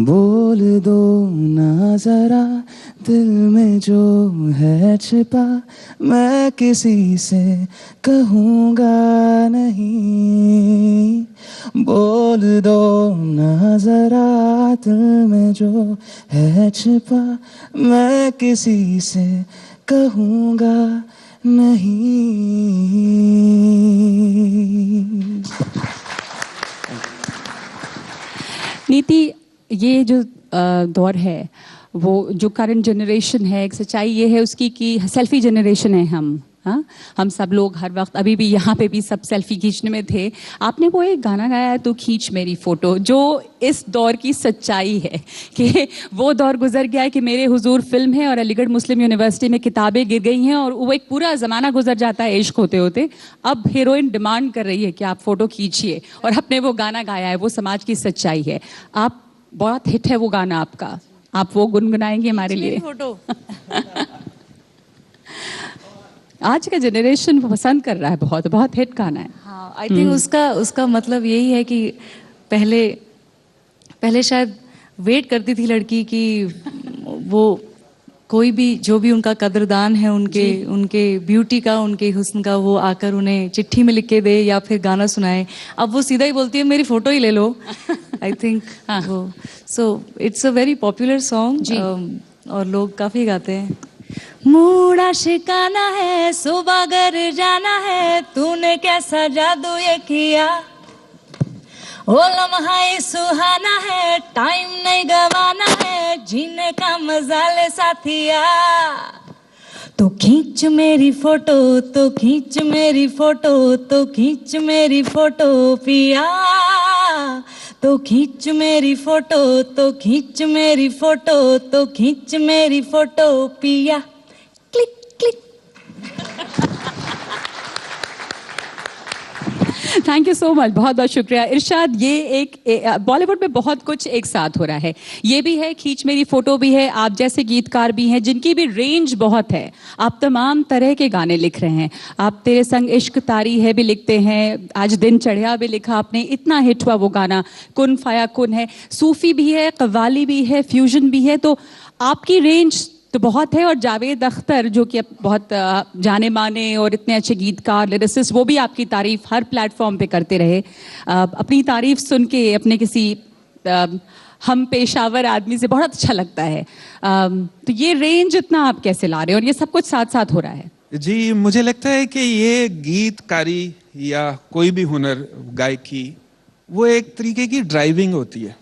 बोल दो ना जरा दिल में जो है छिपा मैं किसी से कहूँगा नहीं, बोल दो ना जरा दिल में जो है छिपा मैं किसी से कहूँगा नहीं। नीति, ये जो दौर है वो जो करंट जनरेशन है, एक सच्चाई ये है उसकी कि सेल्फी जनरेशन है हम। हाँ, हम सब लोग हर वक्त, अभी भी यहाँ पे भी सब सेल्फी खींचने में थे। आपने वो एक गाना गाया है तो खींच मेरी फोटो, जो इस दौर की सच्चाई है कि वो दौर गुजर गया है कि मेरे हुजूर फिल्म है और अलीगढ़ मुस्लिम यूनिवर्सिटी में किताबें गिर गई हैं और वो एक पूरा ज़माना गुजर जाता है इश्क होते होते। अब हीरोइन डिमांड कर रही है कि आप फोटो खींचिए और आपने वो गाना गाया है, वो समाज की सच्चाई है। आप, बहुत हिट है वो गाना आपका, आप वो गुनगुनाएंगे हमारे लिए? फोटो आज का जनरेशन पसंद कर रहा है, बहुत बहुत हिट गाना है। हाँ, आई थिंक उसका मतलब यही है कि पहले शायद वेट करती थी लड़की कि वो कोई भी जो भी उनका कदरदान है उनके ब्यूटी का, उनके हुस्न का, वो आकर उन्हें चिट्ठी में लिख के दे या फिर गाना सुनाए। अब वो सीधा ही बोलती है मेरी फोटो ही ले लो। आई थिंक वो, so it's a very popular song और लोग काफी गाते हैं। मूड़ा शिकाना है, सुबह घर जाना है, तूने कैसा जादू ये किया, ओ लम्हा ये सुहाना है, टाइम नहीं गवाना है, जीने का मजा ले साथिया। तो खींच मेरी फोटो, तो खींच मेरी फोटो, तो खींच मेरी फोटो पिया, तो खींच मेरी फोटो, तो खींच मेरी फोटो, तो खींच मेरी फोटो पिया। Click click. Thank you so much, बहुत बहुत शुक्रिया इरशाद। ये एक बॉलीवुड में बहुत कुछ एक साथ हो रहा है, ये भी है खींच मेरी फोटो भी है, आप जैसे गीतकार भी हैं जिनकी भी रेंज बहुत है। आप तमाम तरह के गाने लिख रहे हैं, आप तेरे संग इश्क तारी है भी लिखते हैं, आज दिन चढ़िया भी लिखा आपने, इतना हिट हुआ वो गाना, कुन फाया कुन है, सूफी भी है, कव्वाली भी है, फ्यूजन भी है, तो आपकी रेंज तो बहुत है। और जावेद अख्तर जो कि बहुत जाने माने और इतने अच्छे गीतकार, लिरिसिस्ट, वो भी आपकी तारीफ हर प्लेटफॉर्म पे करते रहे। अपनी तारीफ सुन के अपने किसी हम पेशावर आदमी से बहुत अच्छा लगता है। तो ये रेंज इतना आप कैसे ला रहे हैं और ये सब कुछ साथ साथ हो रहा है? जी, मुझे लगता है कि ये गीतकारी या कोई भी हुनर, गायकी, वो एक तरीके की ड्राइविंग होती है।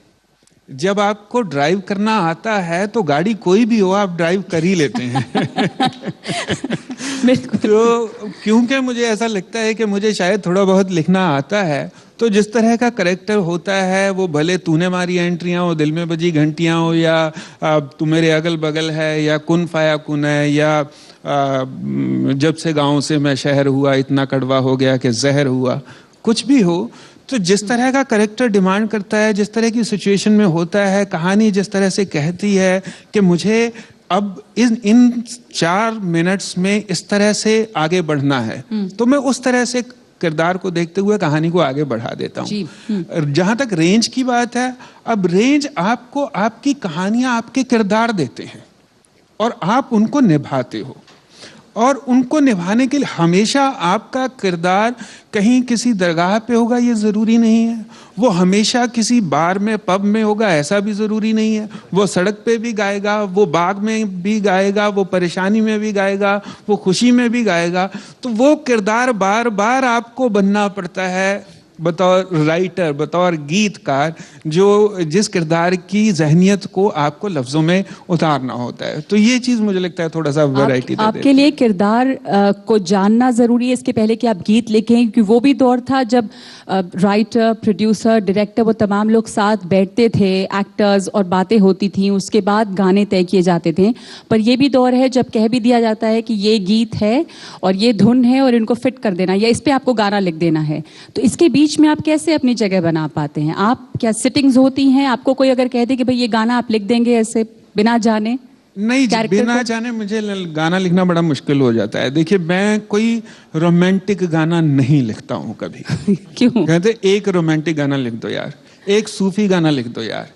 जब आपको ड्राइव करना आता है तो गाड़ी कोई भी हो आप ड्राइव कर ही लेते हैं। तो क्योंकि मुझे ऐसा लगता है कि मुझे शायद थोड़ा बहुत लिखना आता है, तो जिस तरह का करैक्टर होता है वो भले तूने मारी एंट्रियाँ हो, दिल में बजी घंटियाँ हो, या तू मेरे अगल बगल है, या कुन फाया कुन है, या जब से गाँव से मैं शहर हुआ इतना कड़वा हो गया कि जहर हुआ, कुछ भी हो, तो जिस तरह का करैक्टर डिमांड करता है, जिस तरह की सिचुएशन में होता है, कहानी जिस तरह से कहती है कि मुझे अब इन 4 मिनट्स में इस तरह से आगे बढ़ना है, तो मैं उस तरह से किरदार को देखते हुए कहानी को आगे बढ़ा देता हूँ। जहाँ तक रेंज की बात है, अब रेंज आपको आपकी कहानियाँ आपके किरदार देते हैं और आप उनको निभाते हो, और उनको निभाने के लिए हमेशा आपका किरदार कहीं किसी दरगाह पे होगा ये ज़रूरी नहीं है, वो हमेशा किसी बार में, पब में होगा ऐसा भी ज़रूरी नहीं है, वो सड़क पे भी गाएगा, वो बाग में भी गाएगा, वो परेशानी में भी गाएगा, वो खुशी में भी गाएगा। तो वो किरदार बार बार आपको बनना पड़ता है बतौर राइटर, बतौर गीतकार, जो जिस किरदार की जहनियत को आपको लफ्ज़ों में उतारना होता है। तो ये चीज़ मुझे लगता है थोड़ा सा वैरायटी आपके लिए किरदार को जानना ज़रूरी है इसके पहले कि आप गीत लिखें, क्योंकि वो भी दौर था जब राइटर, प्रोड्यूसर, डायरेक्टर, वो तमाम लोग साथ बैठते थे, एक्टर्स, और बातें होती थी, उसके बाद गाने तय किए जाते थे। पर ये भी दौर है जब कह भी दिया जाता है कि ये गीत है और ये धुन है और इनको फिट कर देना, या इस पर आपको गाना लिख देना है। तो इसके बीच में आप कैसे अपनी जगह बना पाते हैं? आप क्या सिटिंग्स होती हैं? आपको कोई अगर कह दे कि भाई ये गाना आप लिख देंगे ऐसे बिना जाने? नहीं, बिना जाने मुझे गाना लिखना बड़ा मुश्किल हो जाता है। देखिए, मैं कोई रोमांटिक गाना नहीं लिखता हूँ कभी। क्यों? कहते एक रोमांटिक गाना लिख दो यार, एक सूफी गाना लिख दो यार,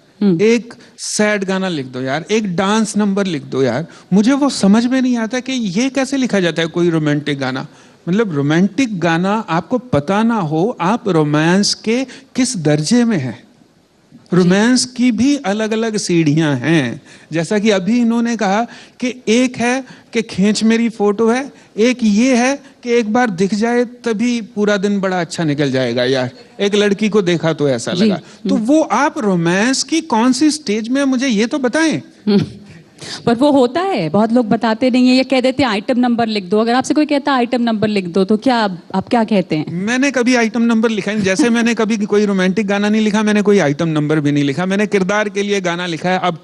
एक सैड गाना लिख दो यार, एक डांस नंबर लिख दो यार। मुझे वो समझ में नहीं आता कि ये कैसे लिखा जाता है कोई रोमांटिक गाना। मतलब रोमांटिक गाना आपको पता ना हो आप रोमांस के किस दर्जे में है। रोमांस की भी अलग अलग सीढ़ियां हैं। जैसा कि अभी इन्होंने कहा कि एक है कि खींच मेरी फोटो है, एक ये है कि एक बार दिख जाए तभी पूरा दिन बड़ा अच्छा निकल जाएगा यार। एक लड़की को देखा तो ऐसा लगा। तो वो आप रोमांस की कौन सी स्टेज में, मुझे ये तो बताएं। पर वो होता है, बहुत लोग बताते नहीं है, ये कह देते हैं आइटम नंबर लिख दो। अगर आपसे कोई कहता है आइटम नंबर लिख दो तो क्या आप क्या कहते हैं? मैंने कभी आइटम नंबर लिखा नहीं। जैसे मैंने कभी कोई रोमांटिक गाना नहीं लिखा, मैंने कोई आइटम नंबर भी नहीं लिखा। मैंने किरदार के लिए गाना लिखा है। अब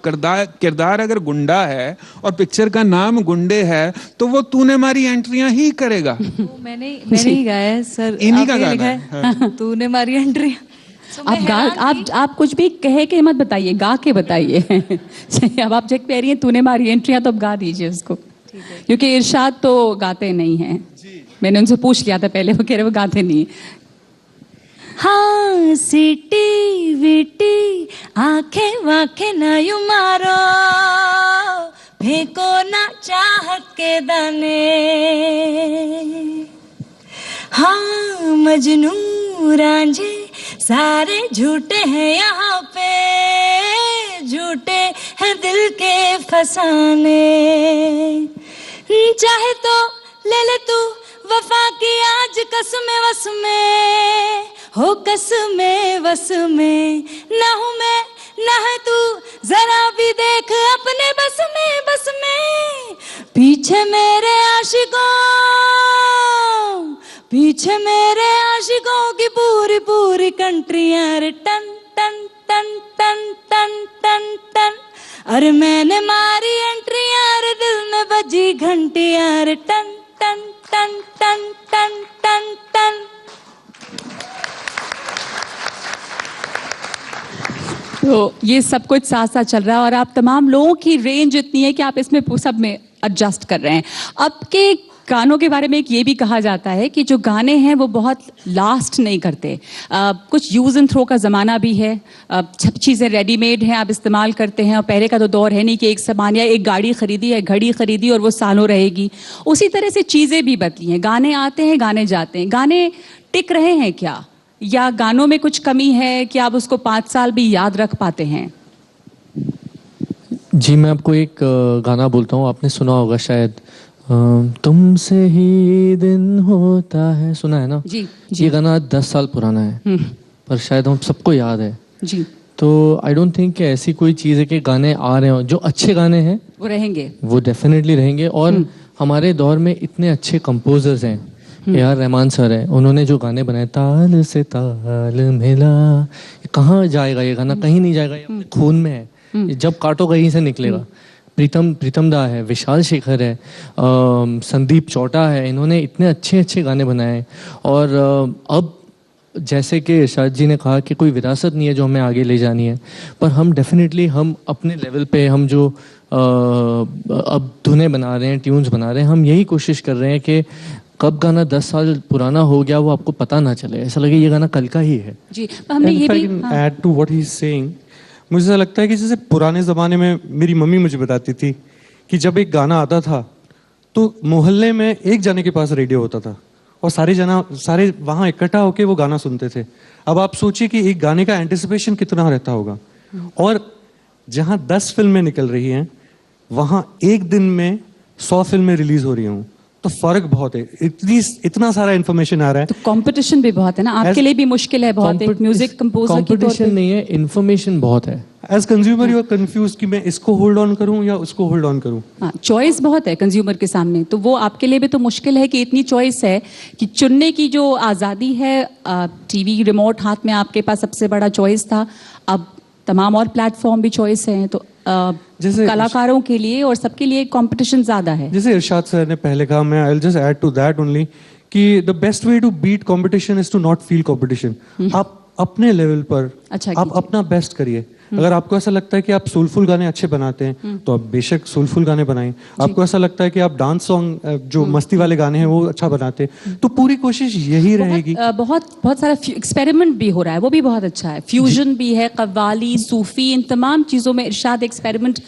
किरदार अगर गुंडा है और पिक्चर का नाम गुंडे है तो वो तूने मारी एंट्रियां ही करेगा। मैंने ही गाया है सर, इन्हीं का आपने गाना लिखा है। है तूने मारी एंट्री। आप कुछ भी कह के मत बताइए, गा के बताइए। अब आप जब कह रही हैं तूने मारी एंट्रियां तो अब गा दीजिए उसको, क्योंकि इरशाद तो गाते नहीं हैं। मैंने उनसे पूछ लिया था पहले, वो कह रहे वो गाते नहीं। हाँ सीटी वीटी आंखें वाखें ना यूं मारो, फेंको ना चाहत के दाने। हाँ मजनू रांझे सारे झूठे हैं यहाँ पे, झूठे हैं दिल के फसाने। चाहे तो ले ले तू वफा की आज कसमें वस में, हो कसमें वस में। ना हूँ मैं ना है तू, जरा भी देख अपने बस में। पीछे मेरे आशिकों, पीछे मेरे आशिकों की पूरी पूरी कंट्रियां रे टन टन टन टन टन टन टन। अरे मैंने मारी एंट्रियां रे दिल में बजी घंटियां रे टन टन टन टन टन टन टन। तो ये सब कुछ साथ साथ चल रहा है और आप तमाम लोगों की रेंज इतनी है कि आप इसमें सब में एडजस्ट कर रहे हैं। अब के गानों के बारे में एक ये भी कहा जाता है कि जो गाने हैं वो बहुत लास्ट नहीं करते। कुछ यूज़ एंड थ्रो का ज़माना भी है। सब चीज़ें रेडीमेड हैं, आप इस्तेमाल करते हैं। और पहले का तो दौर है नहीं कि एक सामान या एक गाड़ी ख़रीदी है, घड़ी ख़रीदी और वो सालों रहेगी। उसी तरह से चीज़ें भी बदली हैं। गाने आते हैं, गाने जाते हैं। गाने टिक रहे हैं क्या, या गानों में कुछ कमी है कि आप उसको 5 साल भी याद रख पाते हैं? जी मैं आपको एक गाना बोलता हूँ, आपने सुना होगा शायद, तुमसे ही दिन होता है, सुना है ना? जी, ये गाना 10 साल पुराना है पर शायद हम सबको याद है जी। तो आई डोंट थिंक कि ऐसी कोई चीज़ है कि गाने आ रहे हो जो अच्छे गाने हैं वो रहेंगे, वो डेफिनेटली रहेंगे। और हमारे दौर में इतने अच्छे कंपोजर्स हैं, ए.आर. रहमान सर है, उन्होंने जो गाने बनाए, ताल से ताल मिला, कहाँ जाएगा ये गाना? कहीं नहीं जाएगा, ये अपने खून में है, जब काटो कहीं से निकलेगा। प्रीतम दा है, विशाल शेखर है, संदीप चौटा है, इन्होंने इतने अच्छे अच्छे गाने बनाए। और अब जैसे कि इरशाद जी ने कहा कि कोई विरासत नहीं है जो हमें आगे ले जानी है, पर हम डेफिनेटली हम अपने लेवल पे हम जो अब धुनें बना रहे हैं, ट्यून्स बना रहे हैं, हम यही कोशिश कर रहे हैं कि कब गाना 10 साल पुराना हो गया वो आपको पता ना चले, ऐसा लगे ये गाना कल का ही है। जी हमने ये भी add to what he is saying, मुझे ऐसा लगता है कि जैसे पुराने ज़माने में मेरी मम्मी मुझे बताती थी कि जब एक गाना आता था तो मोहल्ले में एक जने के पास रेडियो होता था और सारे वहाँ इकट्ठा होके वो गाना सुनते थे। अब आप सोचिए कि एक गाने का एंटिसिपेशन कितना रहता होगा, और जहाँ 10 फिल्में निकल रही हैं वहाँ एक दिन में 100 फिल्में रिलीज हो रही हूँ, तो फर्क बहुत है। इतना सारा इन्फॉर्मेशन आ रहा है, तो कंपटीशन भी बहुत है ना आपके लिए भी मुश्किल है बहुत, एक म्यूजिक कंपोजर की तौर पे। कंपटीशन नहीं है, इन्फॉर्मेशन बहुत है। As consumer you are confuse कि मैं इसको होल्ड ऑन करूं या उसको होल्ड ऑन करूं। हाँ, चॉइस बहुत है कंज्यूमर के सामने, तो वो आपके लिए भी तो मुश्किल है कि इतनी चॉइस है कि चुनने की जो आज़ादी है। टीवी रिमोट हाथ में आपके पास सबसे बड़ा चॉइस था, अब तमाम और प्लेटफॉर्म भी चॉइस हैं, तो जैसे कलाकारों के लिए और सबके लिए कंपटीशन ज़्यादा है। जैसे इरशाद सर ने पहले कहा, मैं I will just add to that only कि the best way to beat competition is to not feel competition. आप अपने लेवल पर अच्छा आप अपना बेस्ट करिए। अगर आपको ऐसा लगता है कि आप सोलफुल गाने अच्छे बनाते हैं तो आप बेशक सोलफुल गाने बनाएं। आपको ऐसा लगता है कि आप डांस सॉन्ग जो मस्ती वाले गाने हैं वो अच्छा बनाते हैं तो पूरी कोशिश यही रहेगी। बहुत सारा एक्सपेरिमेंट भी हो रहा है, वो भी बहुत अच्छा है। फ्यूजन भी है, कव्वाली, सूफी, इन तमाम चीज़ों में इरशाद एक्सपेरिमेंट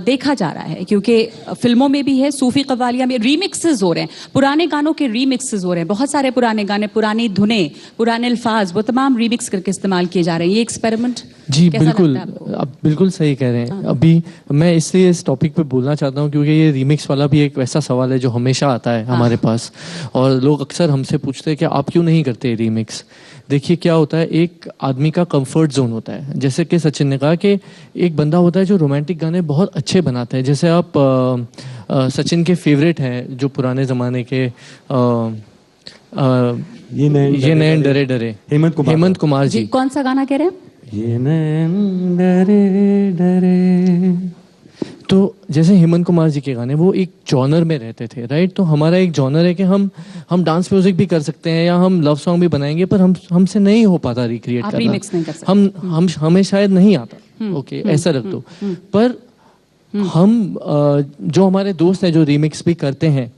देखा जा रहा है, क्योंकि फिल्मों में भी है, सूफी कव्वालियाँ में रीमिक्सेस हो रहे हैं, पुराने गानों के रीमिक्सेस हो रहे हैं। बहुत सारे पुराने गाने, पुरानी धुनें, पुराने अल्फाज, वो तमाम रीमिक्स करके इस्तेमाल किए जा रहे हैं। ये एक्सपेरिमेंट जी बिल्कुल, आप बिल्कुल सही कह रहे हैं। अभी मैं इसलिए इस टॉपिक पे बोलना चाहता हूँ क्योंकि ये रीमिक्स वाला भी एक वैसा सवाल है जो हमेशा आता है हमारे पास, और लोग अक्सर हमसे पूछते हैं कि आप क्यों नहीं करते रीमिक्स। देखिए क्या होता है, एक आदमी का कंफर्ट जोन होता है। जैसे कि सचिन ने कहा कि एक बंदा होता है जो रोमांटिक गाने बहुत अच्छे बनाते हैं। जैसे आप सचिन के फेवरेट हैं जो पुराने ज़माने के ये नैन डरे डरे, हेमंत कुमार जी। कौन सा गाना कह रहे हैं? ये नैन डरे डरे। तो जैसे हेमंत कुमार जी के गाने वो एक जॉनर में रहते थे, राइट। तो हमारा एक जॉनर है कि हम डांस म्यूजिक भी कर सकते हैं या हम लव सॉन्ग भी बनाएंगे, पर हमसे नहीं हो पाता रिक्रिएट करना। रीमिक्स नहीं कर सकते। हमें शायद नहीं आता। ओके, ऐसा रख दो। पर हम जो हमारे दोस्त हैं जो रीमिक्स भी करते हैं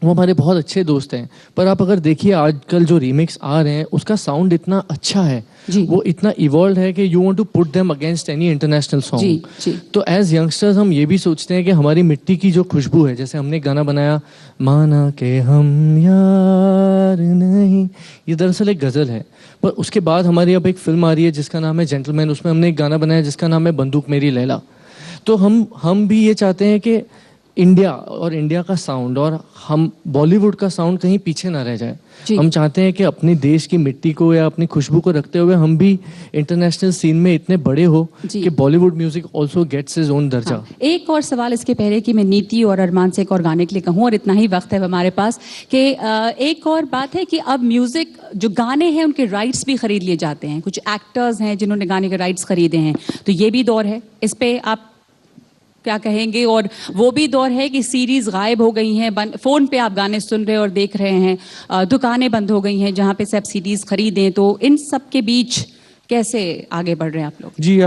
वो हमारे बहुत अच्छे दोस्त हैं, पर आप अगर देखिए आजकल जो रीमिक्स आ रहे हैं उसका साउंड इतना अच्छा है, वो इतना इवॉल्व है कि you want to put them against any international song. तो एज यंगस्टर्स हम ये भी सोचते हैं कि हमारी मिट्टी की जो खुशबू है, जैसे हमने गाना बनाया माना के हम यार नहीं, ये दरअसल एक गज़ल है। पर उसके बाद हमारी अब एक फिल्म आ रही है जिसका नाम है जेंटलमैन, उसमें हमने एक गाना बनाया जिसका नाम है बंदूक मेरी लैला। तो हम भी ये चाहते हैं कि इंडिया और इंडिया का साउंड और हम बॉलीवुड का साउंड कहीं पीछे ना रह जाए। हम चाहते हैं कि अपने देश की मिट्टी को या अपनी खुशबू को रखते हुए हम भी इंटरनेशनल सीन में इतने बड़े हो कि Bollywood music also gets his own दर्जा। एक और सवाल इसके पहले कि मैं नीति और अरमान से एक और गाने के लिए कहूँ, और इतना ही वक्त है हमारे पास, कि एक और बात है कि अब म्यूजिक जो गाने हैं उनके राइट्स भी खरीद लिए जाते हैं। कुछ एक्टर्स हैं जिन्होंने गाने के राइट्स खरीदे हैं, तो ये भी दौर है, इस पे आप क्या कहेंगे? और वो भी दौर है कि सीरीज गायब हो गई हैं, फोन पे आप गाने सुन रहे और देख रहे हैं, दुकानें बंद हो गई हैं जहाँ पे से आप सीरीज खरीदें। तो इन सब के बीच कैसे आगे बढ़ रहे हैं आप लोग? जी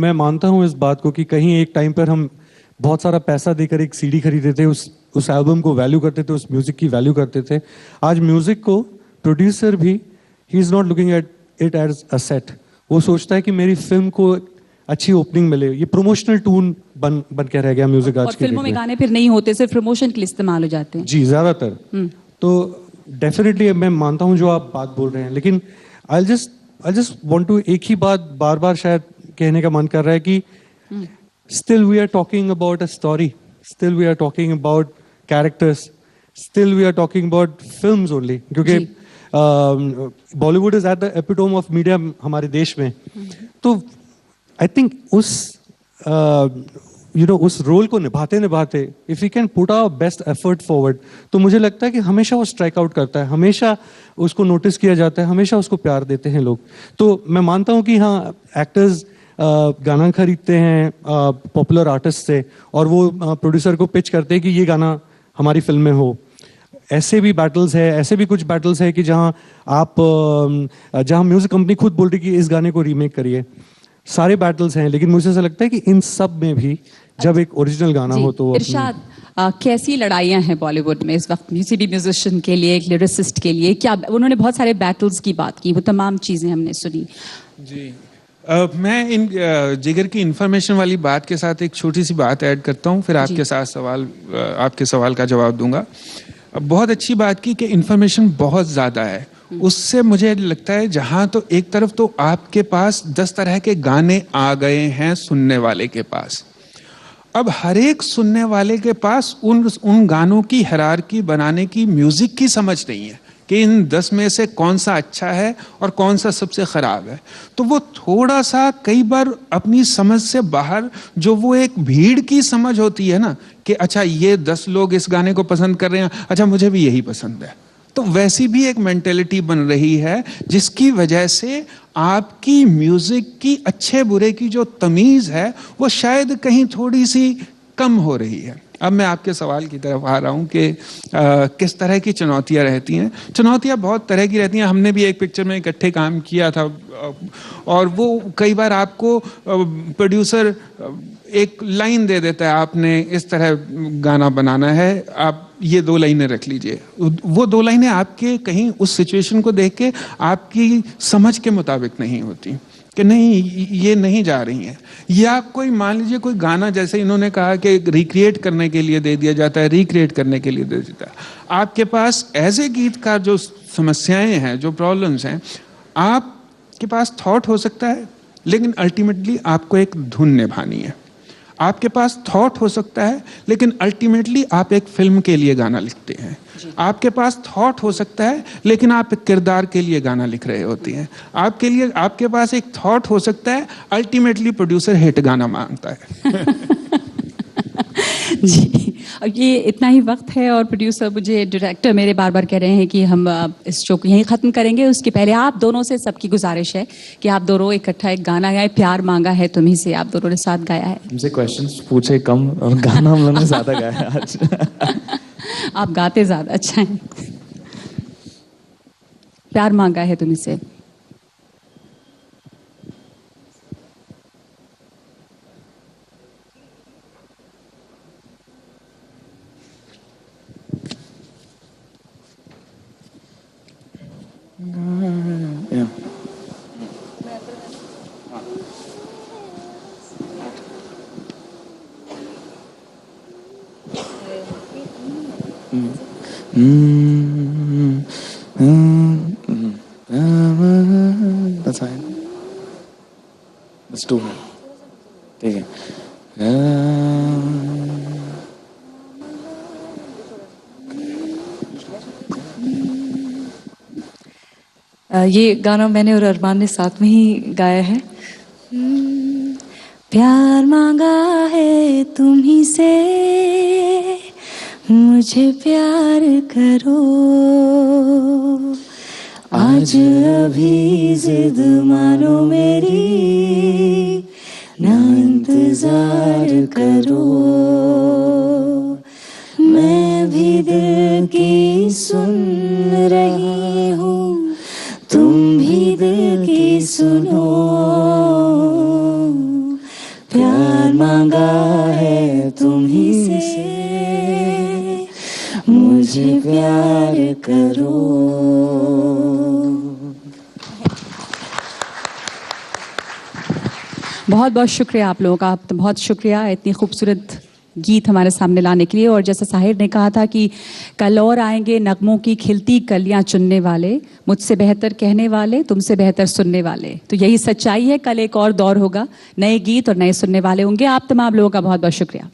मैं मानता हूँ इस बात को कि कहीं एक टाइम पर हम बहुत सारा पैसा देकर एक सीडी खरीदते थे, उस एल्बम को वैल्यू करते थे, उस म्यूजिक की वैल्यू करते थे। आज म्यूजिक को प्रोड्यूसर भी he is not looking at it as a set. वो सोचता है कि मेरी फिल्म को अच्छी ओपनिंग मिले। ये प्रोमोशनल टून बन के रह गया म्यूजिक आज के। फिल्मों में गाने फिर नहीं होते, सिर्फ प्रमोशन के लिए इस्तेमाल हो जाते हैं। जी ज्यादातर। तो डेफिनेटली मैं मानता हूँ जो आप बात बोल रहे हैं, लेकिन आई जस्ट वांट टू एक ही बात बार बार शायद कहने का मन कर रहा है कि still we are talking about a story, still we are talking about characters, still we are talking about films only, क्योंकि Bollywood is at the epitome of media हमारे देश में। तो आई थिंक उस रोल को निभाते निभाते if you can put our best effort forward, तो मुझे लगता है कि हमेशा वो स्ट्राइक आउट करता है, हमेशा उसको नोटिस किया जाता है, हमेशा उसको प्यार देते हैं लोग। तो मैं मानता हूँ कि हाँ, एक्टर्स गाना खरीदते हैं पॉपुलर आर्टिस्ट से और वो प्रोड्यूसर को पिच करते हैं कि ये गाना हमारी फिल्म में हो। ऐसे भी बैटल्स है, ऐसे भी कुछ बैटल्स है कि जहाँ म्यूजिक कंपनी खुद बोल रही कि इस गाने को रीमेक करिए। सारे बैटल्स हैं, लेकिन मुझे ऐसा लगता है कि इन सब में भी जब एक ओरिजिनल गाना हो तो इरशाद, कैसी लड़ाइयाँ हैं बॉलीवुड में इस वक्त किसी भी म्यूजिशियन के लिए, एक लिरिसिस्ट के लिए? क्या उन्होंने बहुत सारे बैटल्स की बात की, वो तमाम चीज़ें हमने सुनी। जी मैं इन जिगर की इंफॉर्मेशन वाली बात के साथ एक छोटी सी बात ऐड करता हूँ, फिर आपके सवाल का जवाब दूंगा। बहुत अच्छी बात की कि इंफॉर्मेशन बहुत ज़्यादा है। उससे मुझे लगता है जहाँ तो एक तरफ तो आपके पास 10 तरह के गाने आ गए हैं सुनने वाले के पास, अब हर एक सुनने वाले के पास उन गानों की हायरार्की बनाने की, म्यूजिक की समझ नहीं है कि इन 10 में से कौन सा अच्छा है और कौन सा सबसे खराब है। तो वो थोड़ा सा कई बार अपनी समझ से बाहर, जो वो एक भीड़ की समझ होती है ना कि अच्छा ये 10 लोग इस गाने को पसंद कर रहे हैं, अच्छा मुझे भी यही पसंद है, तो वैसी भी एक मेंटेलिटी बन रही है जिसकी वजह से आपकी म्यूजिक की अच्छे बुरे की जो तमीज है वो शायद कहीं थोड़ी सी कम हो रही है। अब मैं आपके सवाल की तरफ आ रहा हूँ कि किस तरह की चुनौतियाँ रहती हैं। चुनौतियाँ बहुत तरह की रहती हैं। हमने भी एक पिक्चर में इकट्ठे काम किया था और वो कई बार आपको प्रोड्यूसर एक लाइन दे देता है, आपने इस तरह गाना बनाना है, आप ये 2 लाइनें रख लीजिए। वो 2 लाइनें आपके कहीं उस सिचुएशन को देख के आपकी समझ के मुताबिक नहीं होती कि नहीं ये नहीं जा रही हैं। या कोई मान लीजिए कोई गाना जैसे इन्होंने कहा कि रिक्रिएट करने के लिए दे दिया जाता है, रिक्रिएट करने के लिए दे देता है। आपके पास एज ए गीतकार जो समस्याएं हैं, जो प्रॉब्लम्स हैं, आपके पास थॉट हो सकता है लेकिन अल्टीमेटली आपको एक धुन निभानी है। आपके पास थॉट हो सकता है लेकिन अल्टीमेटली आप एक फिल्म के लिए गाना लिखते हैं। आपके पास थॉट हो सकता है लेकिन आप एक किरदार के लिए गाना लिख रहे होते हैं। आपके पास एक थॉट हो सकता है, अल्टीमेटली प्रोड्यूसर हिट गाना मांगता है। जी, और ये इतना ही वक्त है और प्रोड्यूसर मुझे डायरेक्टर मेरे बार बार कह रहे हैं कि हम इस शो को यहीं ख़त्म करेंगे। उसके पहले आप दोनों से सबकी गुजारिश है कि आप दोनों इकट्ठा एक गाना गाए, प्यार मांगा है तुम्हीं से आप दोनों ने साथ गाया है। हमसे क्वेश्चंस पूछे कम और गाना हम लोगों ने ज़्यादा गाया है आज। आप गाते ज़्यादा अच्छा है। प्यार मांगा है तुम्हीं से। Yeah. That's fine. Let's do it. ठीक है। ये गाना मैंने और अरमान ने साथ में ही गाया है। प्यार मांगा है तुम्हीं से, मुझे प्यार करो, आज अभी जिद मानो मेरी, ना इंतजार करो। मैं भी दिल की सुन रही हूँ, तुम भी दिल की सुनो। प्यार मांगा है तुम्हीं से, मुझे प्यार करो। बहुत बहुत शुक्रिया आप लोगों का, बहुत शुक्रिया इतनी खूबसूरत गीत हमारे सामने लाने के लिए। और जैसा साहिर ने कहा था कि कल और आएंगे नगमों की खिलती कलियां चुनने वाले, मुझसे बेहतर कहने वाले, तुमसे बेहतर सुनने वाले। तो यही सच्चाई है, कल एक और दौर होगा, नए गीत और नए सुनने वाले होंगे। आप तमाम लोगों का बहुत बहुत शुक्रिया।